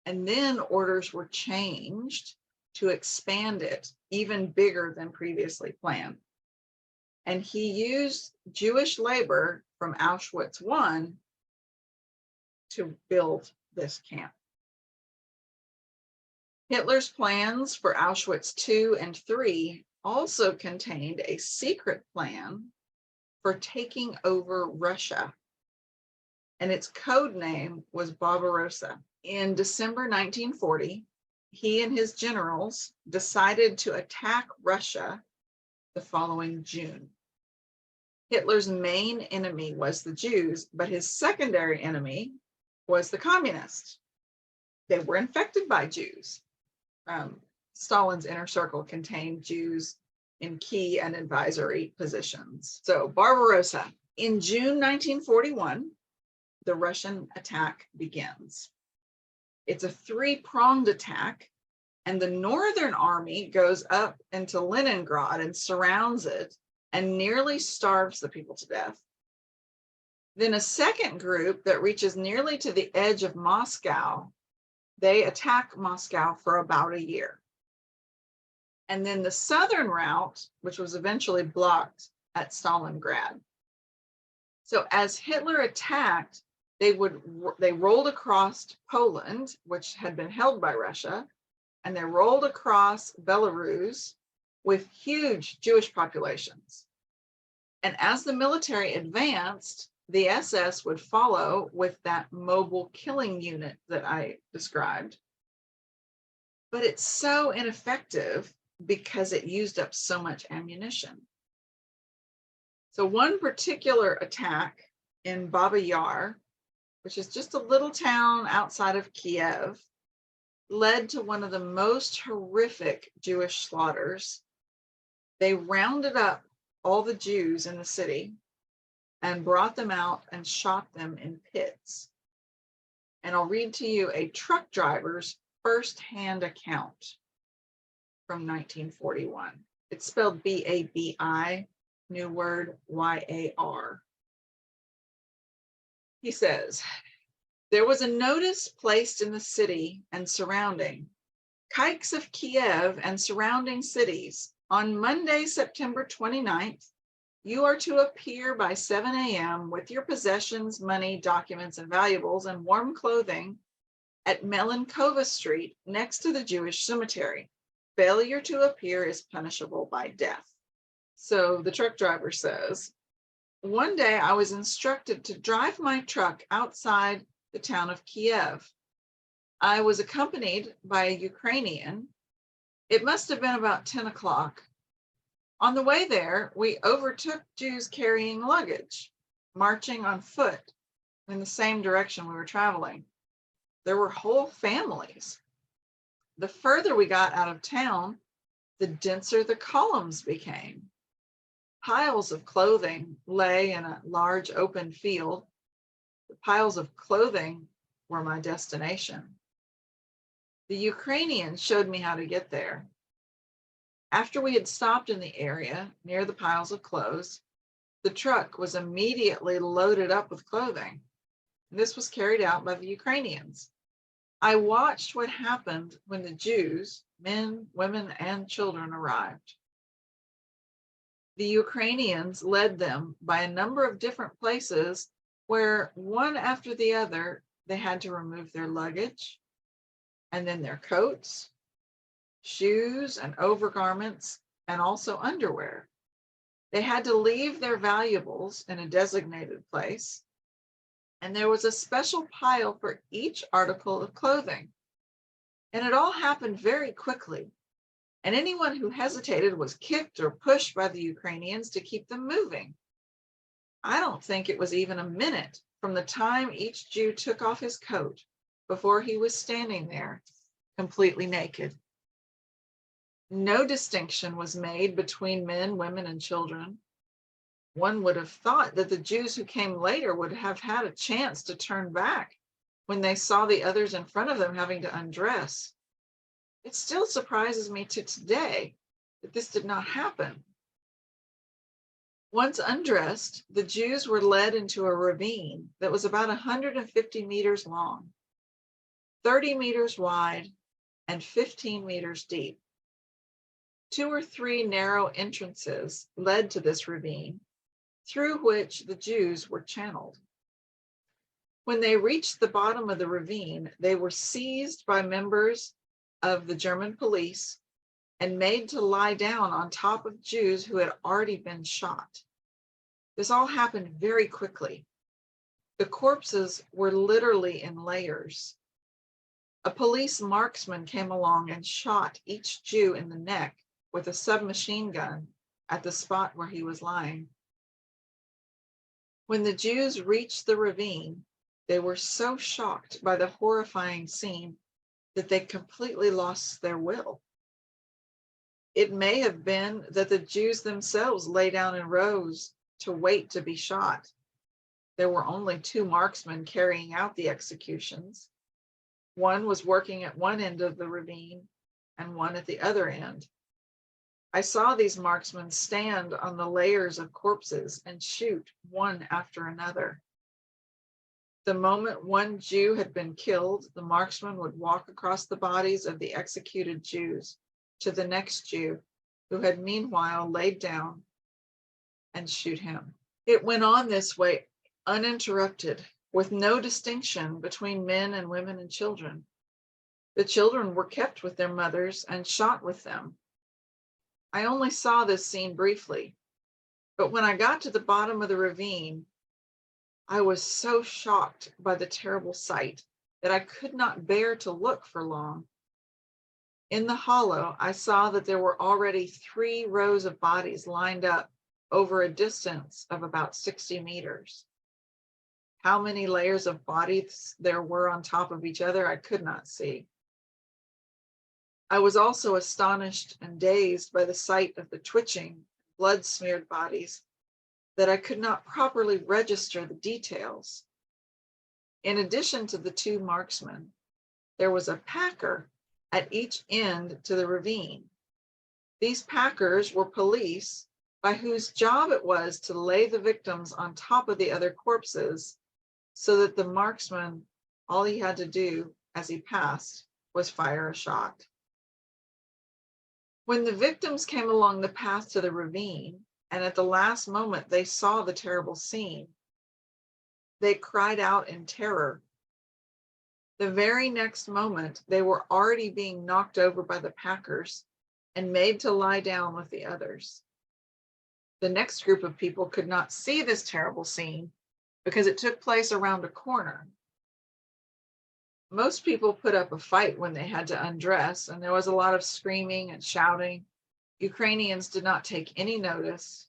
And then orders were changed to expand it even bigger than previously planned. And he used Jewish labor from Auschwitz I to build this camp. Hitler's plans for Auschwitz II and III also contained a secret plan for taking over Russia, and its code name was Barbarossa. In December 1940, he and his generals decided to attack Russia the following June. Hitler's main enemy was the Jews, but his secondary enemy was the communists. They were infected by Jews. Stalin's inner circle contained Jews in key and advisory positions. So Barbarossa. In June 1941, the Russian attack begins. It's a three-pronged attack, and the Northern Army goes up into Leningrad and surrounds it and nearly starves the people to death. Then a second group that reaches nearly to the edge of Moscow, they attack Moscow for about a year. And then the southern route, which was eventually blocked at Stalingrad. So as Hitler attacked, they rolled across Poland, which had been held by Russia, and they rolled across Belarus with huge Jewish populations. And as the military advanced, the SS would follow with that mobile killing unit that I described. But it's so ineffective because it used up so much ammunition. So one particular attack in Baba Yar, which is just a little town outside of Kiev, led to one of the most horrific Jewish slaughters. They rounded up all the Jews in the city, and brought them out and shot them in pits. And I'll read to you a truck driver's first-hand account from 1941. It's spelled B-A-B-I, new word, Y-A-R. He says, there was a notice placed in the city and surrounding, Kikes of Kiev and surrounding cities, on Monday, September 29th, you are to appear by 7 a.m. with your possessions, money, documents, and valuables, and warm clothing at Melenkova Street next to the Jewish cemetery. Failure to appear is punishable by death. So the truck driver says, one day I was instructed to drive my truck outside the town of Kiev. I was accompanied by a Ukrainian. It must have been about 10 o'clock. On the way there, we overtook Jews carrying luggage, marching on foot in the same direction we were traveling. There were whole families. The further we got out of town, the denser the columns became. Piles of clothing lay in a large open field. The piles of clothing were my destination. The Ukrainians showed me how to get there. After we had stopped in the area near the piles of clothes, the truck was immediately loaded up with clothing. This was carried out by the Ukrainians. I watched what happened when the Jews, men, women, and children arrived. The Ukrainians led them by a number of different places where one after the other, they had to remove their luggage and then their coats, shoes and overgarments, and also underwear. They had to leave their valuables in a designated place, and there was a special pile for each article of clothing. And it all happened very quickly, and anyone who hesitated was kicked or pushed by the Ukrainians to keep them moving. I don't think it was even a minute from the time each Jew took off his coat before he was standing there completely naked. No distinction was made between men, women, and children. One would have thought that the Jews who came later would have had a chance to turn back when they saw the others in front of them having to undress. It still surprises me to today that this did not happen. Once undressed, the Jews were led into a ravine that was about 150 meters long, 30 meters wide, and 15 meters deep. 2 or 3 narrow entrances led to this ravine, through which the Jews were channeled. When they reached the bottom of the ravine, they were seized by members of the German police and made to lie down on top of Jews who had already been shot. This all happened very quickly. The corpses were literally in layers. A police marksman came along and shot each Jew in the neck with a submachine gun at the spot where he was lying. When the Jews reached the ravine, they were so shocked by the horrifying scene that they completely lost their will. It may have been that the Jews themselves lay down in rows to wait to be shot. There were only 2 marksmen carrying out the executions. One was working at one end of the ravine and one at the other end. I saw these marksmen stand on the layers of corpses and shoot one after another. The moment one Jew had been killed, the marksman would walk across the bodies of the executed Jews to the next Jew, who had meanwhile laid down, and shoot him. It went on this way uninterrupted, with no distinction between men and women and children. The children were kept with their mothers and shot with them. I only saw this scene briefly, but when I got to the bottom of the ravine, I was so shocked by the terrible sight that I could not bear to look for long. In the hollow, I saw that there were already 3 rows of bodies lined up over a distance of about 60 meters. How many layers of bodies there were on top of each other, I could not see. I was also astonished and dazed by the sight of the twitching, blood-smeared bodies that I could not properly register the details. In addition to the two marksmen, there was a packer at each end to the ravine. These packers were police by whose job it was to lay the victims on top of the other corpses so that the marksman, all he had to do as he passed was fire a shot. When the victims came along the path to the ravine, and at the last moment they saw the terrible scene, they cried out in terror. The very next moment, they were already being knocked over by the packers and made to lie down with the others. The next group of people could not see this terrible scene because it took place around a corner. Most people put up a fight when they had to undress, and there was a lot of screaming and shouting. Ukrainians did not take any notice.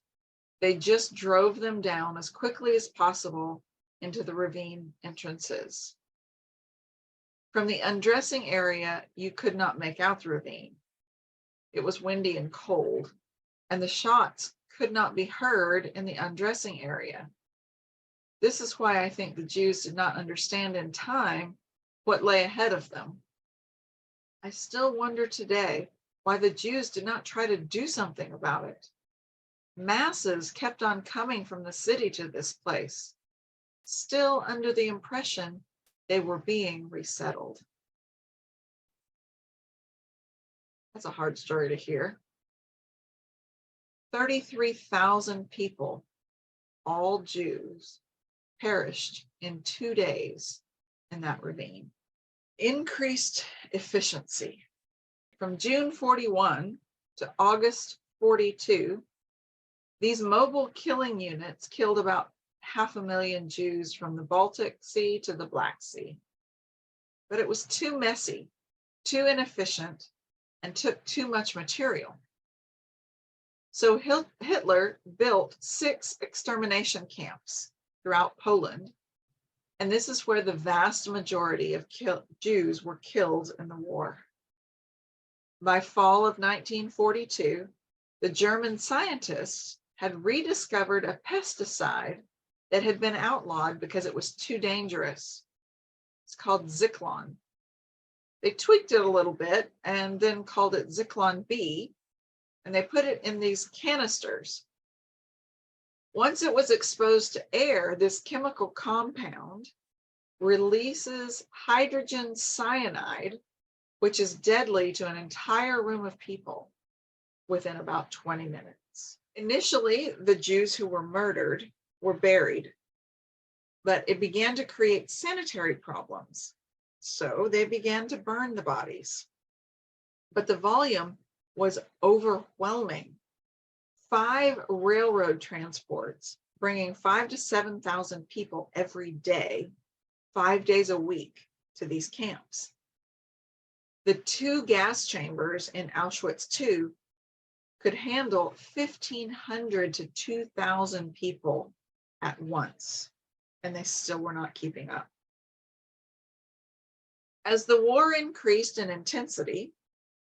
They just drove them down as quickly as possible into the ravine entrances. From the undressing area, you could not make out the ravine. It was windy and cold, and the shots could not be heard in the undressing area. This is why I think the Jews did not understand in time what lay ahead of them. I still wonder today why the Jews did not try to do something about it. Masses kept on coming from the city to this place, still under the impression they were being resettled. That's a hard story to hear. 33,000 people, all Jews, perished in 2 days in that ravine. Increased efficiency. From June 41 to August 42, these mobile killing units killed about 500,000 Jews from the Baltic Sea to the Black Sea. But it was too messy, too inefficient, and took too much material. So Hitler built 6 extermination camps throughout Poland, and this is where the vast majority of Jews were killed in the war. By fall of 1942, the German scientists had rediscovered a pesticide that had been outlawed because it was too dangerous. It's called Zyklon. They tweaked it a little bit and then called it Zyklon B, and they put it in these canisters. Once it was exposed to air, this chemical compound releases hydrogen cyanide, which is deadly to an entire room of people within about 20 minutes. Initially, the Jews who were murdered were buried, but it began to create sanitary problems. So they began to burn the bodies. But the volume was overwhelming. 5 railroad transports bringing 5,000 to 7,000 people every day, 5 days a week to these camps. The 2 gas chambers in Auschwitz II could handle 1,500 to 2,000 people at once, and they still were not keeping up. As the war increased in intensity,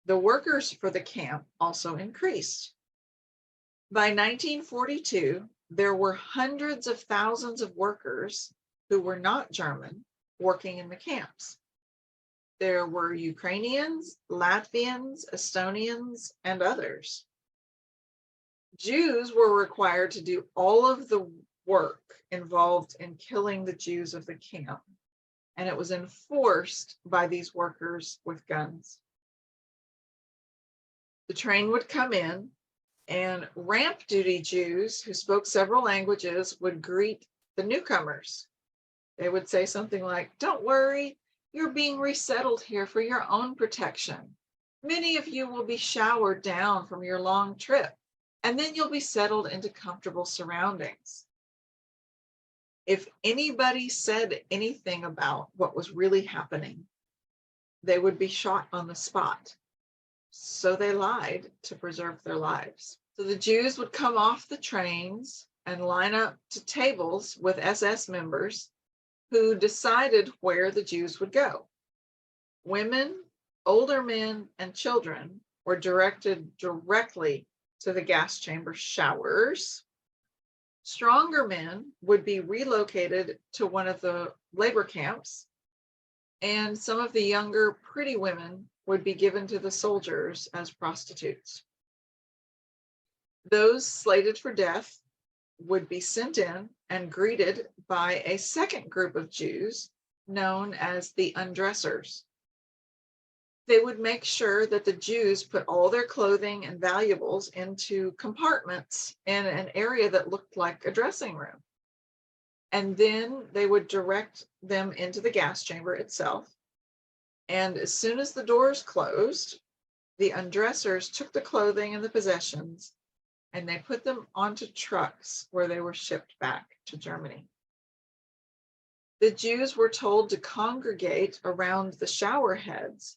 the workers for the camp also increased. By 1942, there were hundreds of thousands of workers who were not German working in the camps. There were Ukrainians, Latvians, Estonians, and others. Jews were required to do all of the work involved in killing the Jews of the camp, and it was enforced by these workers with guns. The train would come in, and ramp duty Jews who spoke several languages would greet the newcomers. They would say something like, "Don't worry, you're being resettled here for your own protection. Many of you will be showered down from your long trip, and then you'll be settled into comfortable surroundings." If anybody said anything about what was really happening, they would be shot on the spot. So they lied to preserve their lives. So the Jews would come off the trains and line up to tables with SS members who decided where the Jews would go. Women, older men, and children were directed directly to the gas chamber showers, Stronger men would be relocated to one of the labor camps, and some of the younger, pretty women would be given to the soldiers as prostitutes. Those slated for death would be sent in and greeted by a second group of Jews known as the undressers. They would make sure that the Jews put all their clothing and valuables into compartments in an area that looked like a dressing room. And then they would direct them into the gas chamber itself. And as soon as the doors closed, the undressers took the clothing and the possessions and they put them onto trucks where they were shipped back to Germany. The Jews were told to congregate around the shower heads,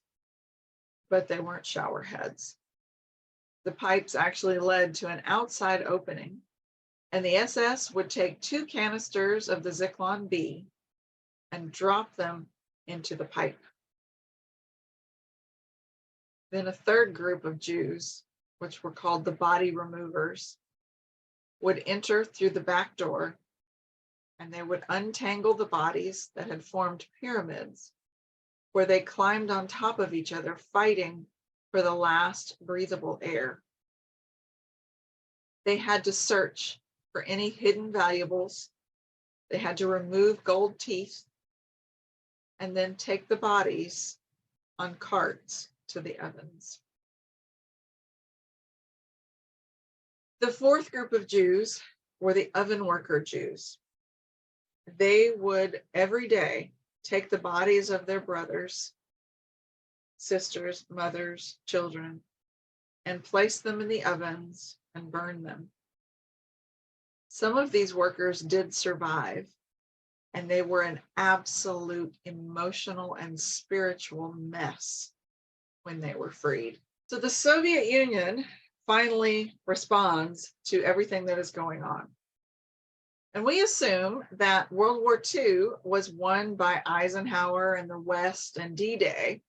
but they weren't shower heads. The pipes actually led to an outside opening, and the SS would take 2 canisters of the Zyklon B and drop them into the pipe. Then a third group of Jews, which were called the body removers, would enter through the back door, and they would untangle the bodies that had formed pyramids, where they climbed on top of each other, fighting for the last breathable air. They had to search for any hidden valuables. They had to remove gold teeth and then take the bodies on carts to the ovens. The fourth group of Jews were the oven worker Jews. They would every day take the bodies of their brothers, sisters, mothers, children, and place them in the ovens and burn them. Some of these workers did survive, and they were an absolute emotional and spiritual mess when they were freed. So the Soviet Union finally responds to everything that is going on. And we assume that World War II was won by Eisenhower and the West and D-Day.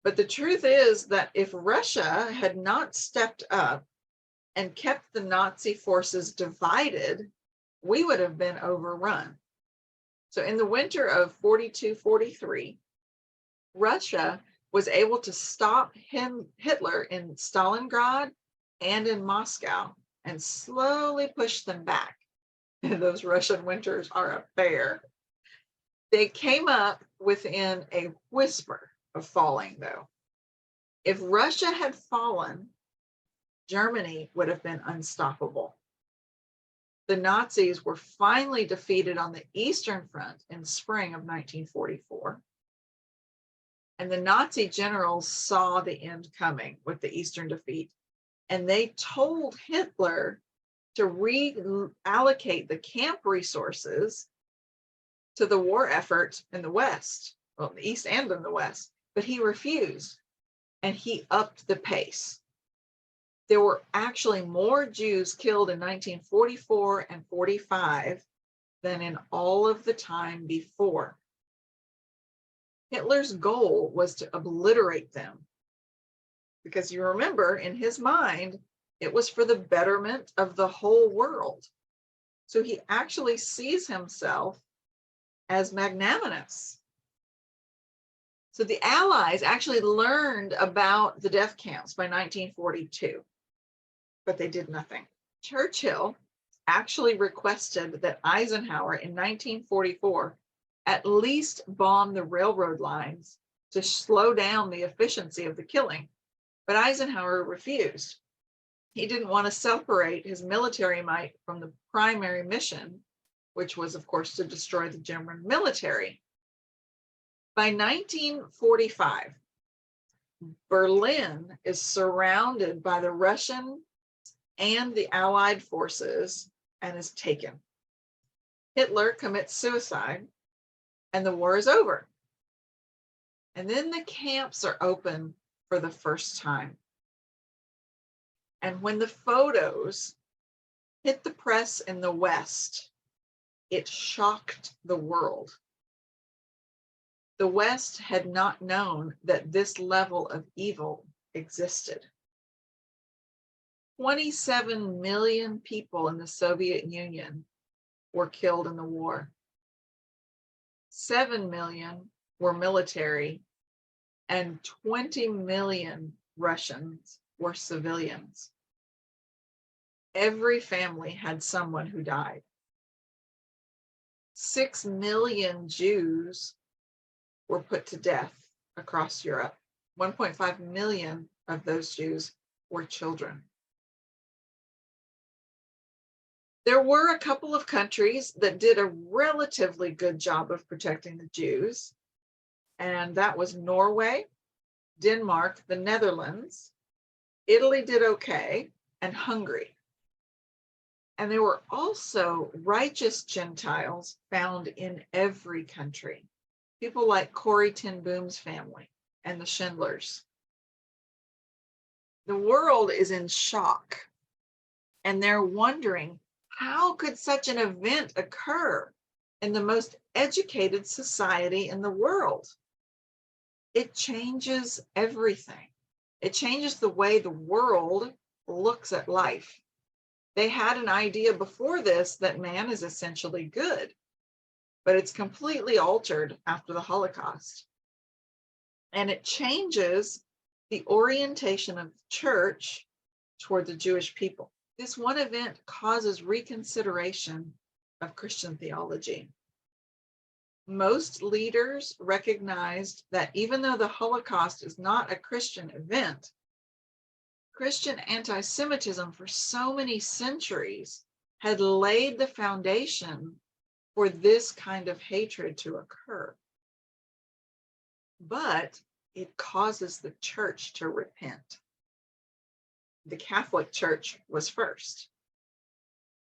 But the truth is that if Russia had not stepped up and kept the Nazi forces divided, we would have been overrun. So in the winter of 42-43, Russia was able to stop Hitler in Stalingrad and in Moscow and slowly push them back. Those Russian winters are a bear. They came up within a whisper of falling, though. If Russia had fallen, Germany would have been unstoppable. The Nazis were finally defeated on the Eastern Front in spring of 1944. And the Nazi generals saw the end coming with the Eastern defeat. And they told Hitler to reallocate the camp resources to the war effort in the West, well, the East and in the West, but he refused, and he upped the pace. There were actually more Jews killed in 1944 and 45 than in all of the time before. Hitler's goal was to obliterate them, because you remember, in his mind, it was for the betterment of the whole world. So he actually sees himself as magnanimous. So the Allies actually learned about the death camps by 1942, but they did nothing. Churchill actually requested that Eisenhower in 1944 at least bomb the railroad lines to slow down the efficiency of the killing, but Eisenhower refused. He didn't want to separate his military might from the primary mission, which was, of course, to destroy the German military. By 1945, Berlin is surrounded by the Russian and the Allied forces and is taken. Hitler commits suicide, and the war is over. And then the camps are open for the first time. And when the photos hit the press in the West, it shocked the world. The West had not known that this level of evil existed. 27 million people in the Soviet Union were killed in the war. 7 million were military, and 20 million Russians were civilians. Every family had someone who died. 6 million Jews were put to death across Europe. 1.5 million of those Jews were children. There were a couple of countries that did a relatively good job of protecting the Jews, and that was Norway, Denmark, the Netherlands. Italy did okay, and Hungary. And there were also righteous Gentiles found in every country. People like Corrie ten Boom's family and the Schindlers. The world is in shock, and they're wondering, how could such an event occur in the most educated society in the world? It changes everything. It changes the way the world looks at life. They had an idea before this that man is essentially good, but it's completely altered after the Holocaust. And it changes the orientation of the church toward the Jewish people. This one event causes reconsideration of Christian theology. Most leaders recognized that even though the Holocaust is not a Christian event, Christian anti-Semitism for so many centuries had laid the foundation for this kind of hatred to occur. But it causes the church to repent. The Catholic Church was first.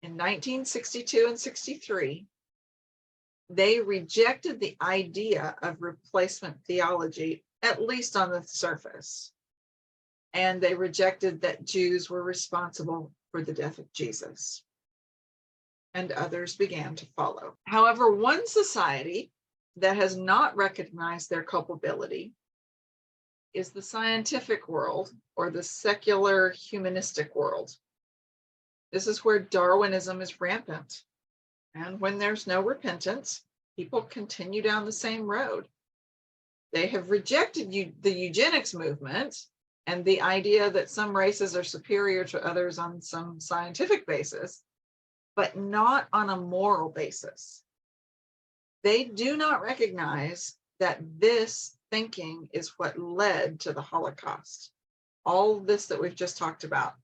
In 1962 and 63, they rejected the idea of replacement theology, at least on the surface. And they rejected that Jews were responsible for the death of Jesus. And others began to follow. However, one society that has not recognized their culpability is the scientific world, or the secular humanistic world. This is where Darwinism is rampant. And when there's no repentance, people continue down the same road. They have rejected the eugenics movement and the idea that some races are superior to others on some scientific basis, but not on a moral basis. They do not recognize that this thinking is what led to the Holocaust. All this that we've just talked about,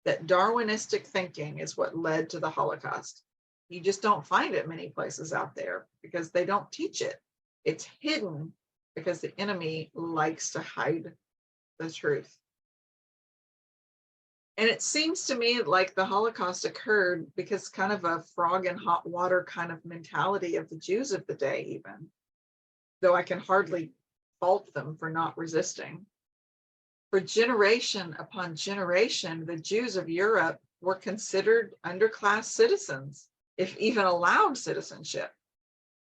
that Darwinistic thinking is what led to the Holocaust. You just don't find it many places out there because they don't teach it. It's hidden because the enemy likes to hide the truth. And it seems to me like the Holocaust occurred because kind of a frog in hot water kind of mentality of the Jews of the day, even, though I can hardly fault them for not resisting. For generation upon generation, the Jews of Europe were considered underclass citizens, if even allowed citizenship.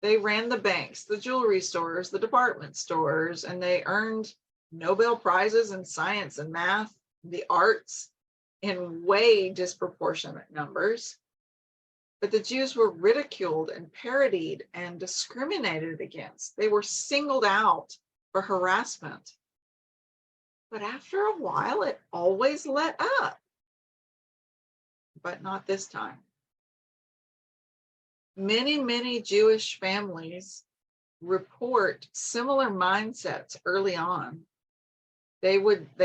They ran the banks, the jewelry stores, the department stores, and they earned Nobel Prizes in science and math, the arts, in way disproportionate numbers. But the Jews were ridiculed and parodied and discriminated against. They were singled out for harassment. But after a while, it always let up. But not this time. Many, many Jewish families report similar mindsets early on. They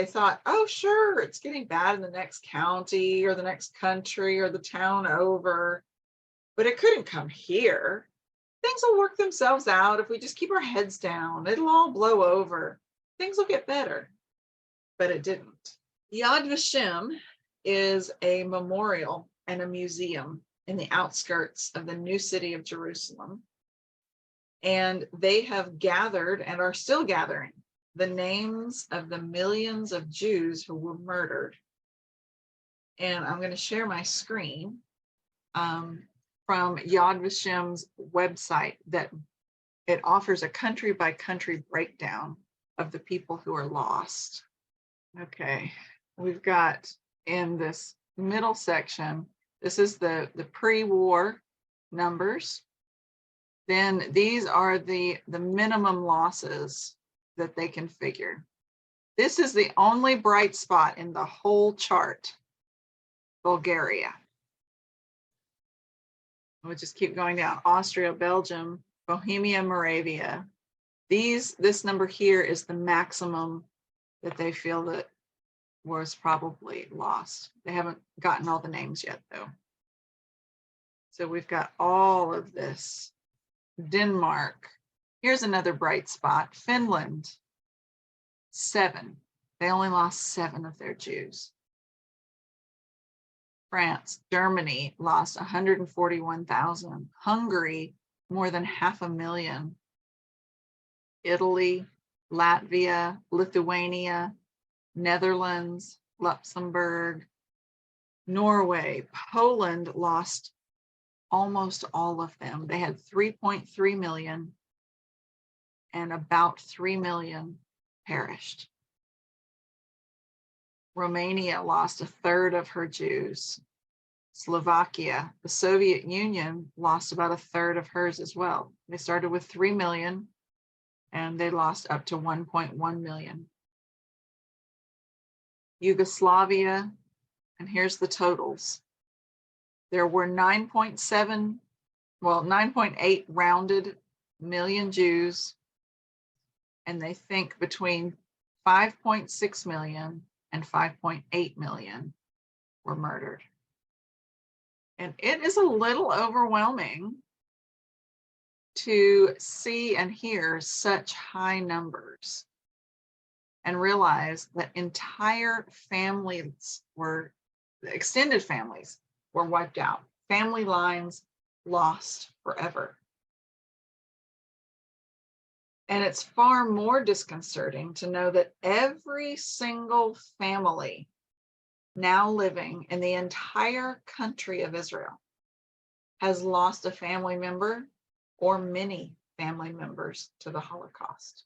thought, oh, sure, it's getting bad in the next county or the next country or the town over, but it couldn't come here. Things will work themselves out if we just keep our heads down. It'll all blow over. Things will get better. But it didn't. Yad Vashem is a memorial and a museum in the outskirts of the new city of Jerusalem. And they have gathered and are still gathering the names of the millions of Jews who were murdered. And I'm going to share my screen from Yad Vashem's website that it offers a country by country breakdown of the people who are lost. Okay, we've got in this middle section, this is the pre-war numbers, then these are the minimum losses that they can figure. This is the only bright spot in the whole chart, Bulgaria. We'll just keep going down. Austria, Belgium, Bohemia, Moravia. This number here is the maximum that they feel that was probably lost. They haven't gotten all the names yet, though. So we've got all of this. Denmark. Here's another bright spot. Finland, 7. They only lost 7 of their Jews. France, Germany lost 141,000. Hungary, more than 500,000. Italy, Latvia, Lithuania, Netherlands, Luxembourg, Norway, Poland lost almost all of them. They had 3.3 million and about 3 million perished. Romania lost 1/3 of her Jews. Slovakia, the Soviet Union, lost about 1/3 of hers as well. They started with 3 million and they lost up to 1.1 million. Yugoslavia, and here's the totals. There were 9.8 rounded million Jews, and they think between 5.6 million and 5.8 million were murdered. And it is a little overwhelming to see and hear such high numbers and realize that entire families extended families were wiped out. Family lines lost forever. And it's far more disconcerting to know that every single family now living in the entire country of Israel has lost a family member or many family members to the Holocaust.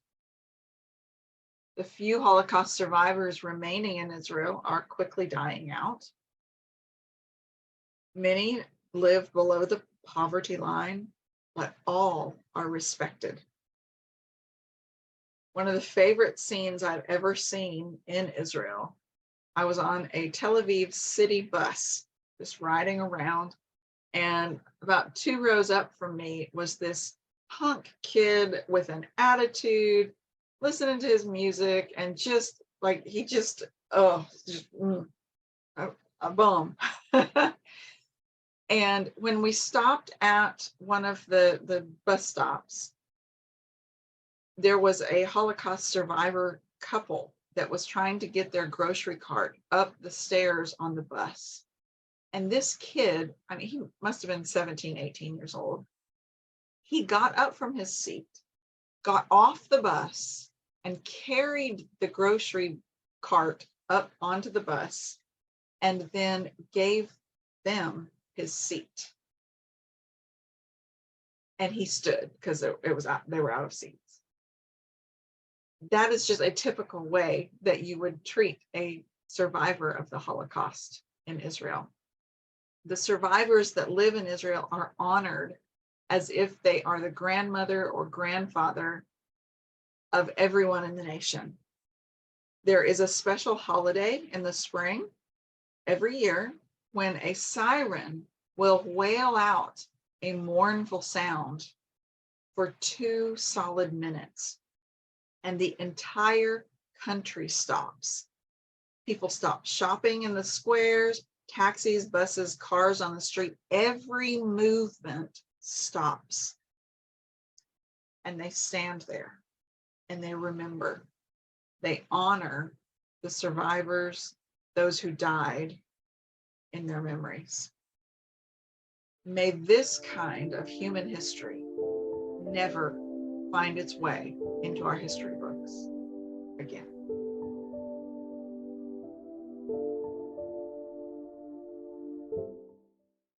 The few Holocaust survivors remaining in Israel are quickly dying out. Many live below the poverty line, but all are respected. One of the favorite scenes I've ever seen in Israel, I was on a Tel Aviv city bus, just riding around, and about 2 rows up from me was this punk kid with an attitude, listening to his music, and just like, a bum. And when we stopped at one of the bus stops, there was a Holocaust survivor couple that was trying to get their grocery cart up the stairs on the bus. And this kid, I mean, he must have been 17, 18 years old. He got up from his seat, got off the bus, and carried the grocery cart up onto the bus, and then gave them his seat. And he stood because they were out of seats. That is just a typical way that you would treat a survivor of the Holocaust in Israel. The survivors that live in Israel are honored as if they are the grandmother or grandfather of everyone in the nation. There is a special holiday in the spring every year when a siren will wail out a mournful sound for 2 solid minutes. And the entire country stops. People stop shopping in the squares, taxis, buses, cars on the street. Every movement stops. And they stand there and they remember. They honor the survivors, those who died, in their memories. May this kind of human history never find its way into our history books again.